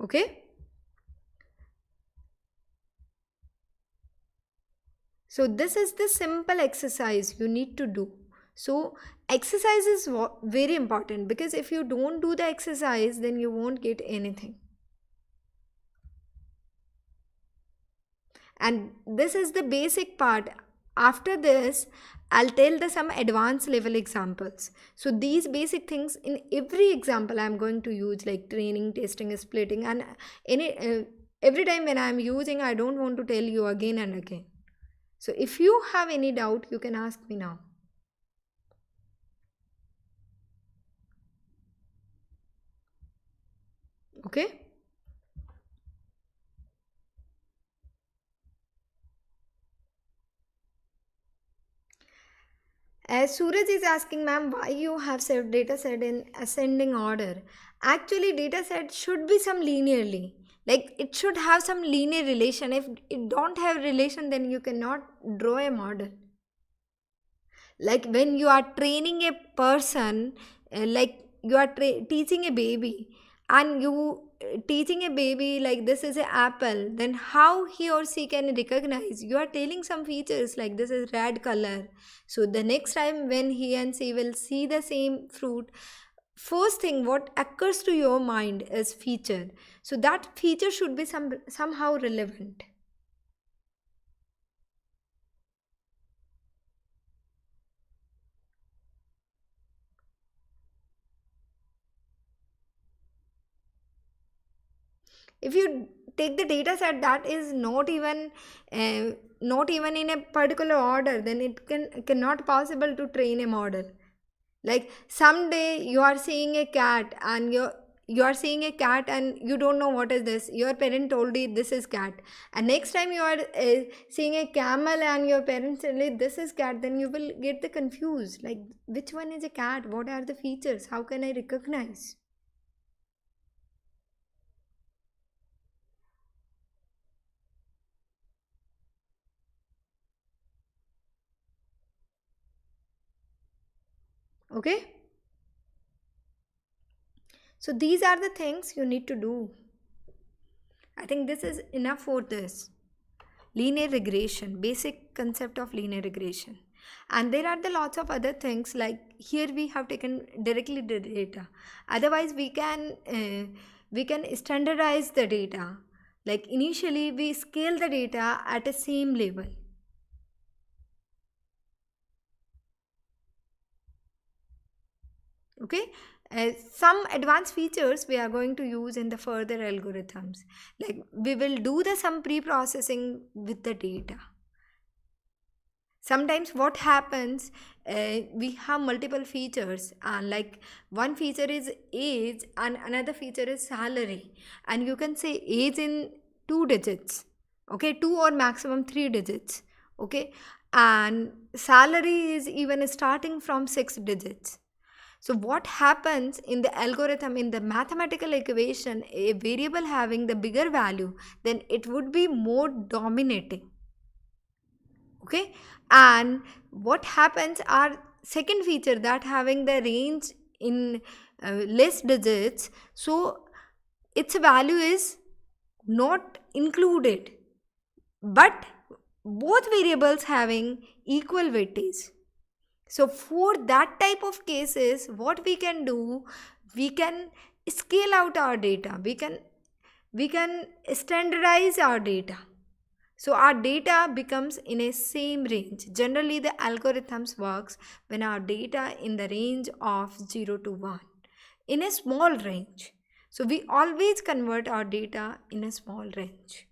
S1: Okay, so this is the simple exercise you need to do. So exercise is very important, because if you don't do the exercise, then you won't get anything. And this is the basic part. After this, I'll tell the some advanced level examples. So these basic things in every example I'm going to use, like training, testing, splitting, and every time when I'm using, I don't want to tell you again and again. So if you have any doubt, you can ask me now. Okay. As Suraj is asking, ma'am, why you have saved data set in ascending order? Actually, data set should be some linearly. Like it should have some linear relation. If it don't have relation, then you cannot draw a model. Like when you are training a person, like you are teaching a baby, and you teaching a baby like this is an apple, then how he or she can recognize? You are telling some features like this is red color, so the next time when he and she will see the same fruit, first thing what occurs to your mind is feature. So that feature should be somehow relevant. If you take the data set that is not even in a particular order, then it cannot possible to train a model. Like someday you are seeing a cat and you are seeing a cat and you don't know what is this. Your parent told you this is cat, and next time you are seeing a camel and your parents tell you this is cat, then you will get the confused, like which one is a cat, what are the features, how can I recognize? Okay, so these are the things you need to do. I think this is enough for this. Linear regression, basic concept of linear regression. And there are the lots of other things, like here we have taken directly the data. Otherwise we can standardize the data. Like initially we scale the data at a same level. Okay, some advanced features we are going to use in the further algorithms, like we will do the some pre-processing with the data. Sometimes what happens, we have multiple features, and like one feature is age and another feature is salary, and you can say age in 2 digits, okay, 2 or maximum 3 digits, okay, and salary is even starting from 6 digits. So what happens in the algorithm, in the mathematical equation, a variable having the bigger value, then it would be more dominating. Okay, and what happens are second feature that having the range in less digits, so its value is not included, but both variables having equal weightage. So for that type of cases, what we can do, we can scale out our data, we can standardize our data. So our data becomes in a same range. Generally the algorithms works when our data in the range of 0 to 1, in a small range. So we always convert our data in a small range.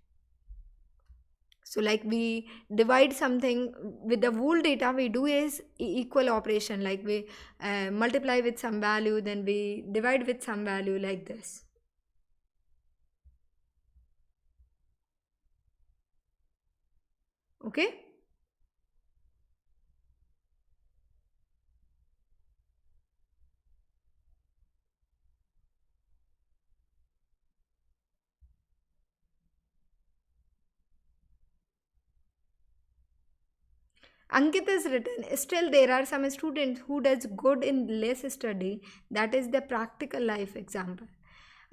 S1: So like we divide something with the whole data, we do is equal operation, like we multiply with some value, then we divide with some value, like this. Okay. Ankit is written, still there are some students who does good in less study. That is the practical life example.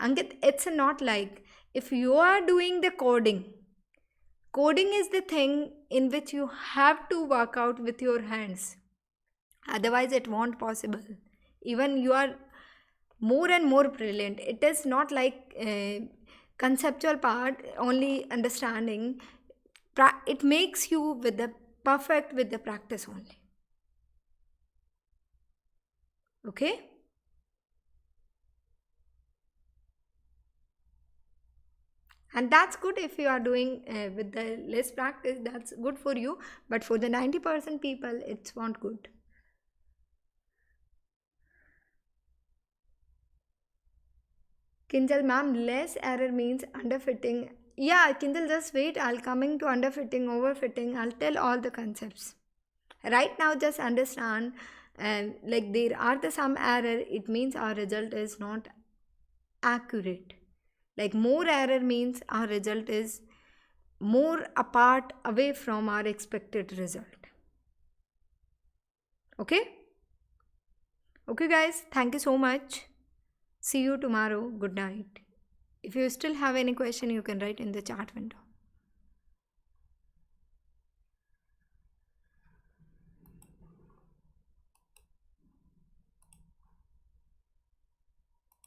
S1: Ankit, it's not like if you are doing the coding is the thing in which you have to work out with your hands. Otherwise it won't possible. Even you are more and more brilliant. It is not like conceptual part, only understanding. It makes you with the perfect with the practice only. Okay. And that's good if you are doing with the less practice, that's good for you, but for the 90% people it's not good. Kinjal ma'am, less error means underfitting. Yeah, Kinjal, just wait, I'll coming to underfitting, overfitting, I'll tell all the concepts. Right now just understand, like there are the some error, it means our result is not accurate. Like more error means our result is more apart, away from our expected result. Okay. Okay guys, thank you so much. See you tomorrow. Good night. If you still have any question, you can write in the chat window.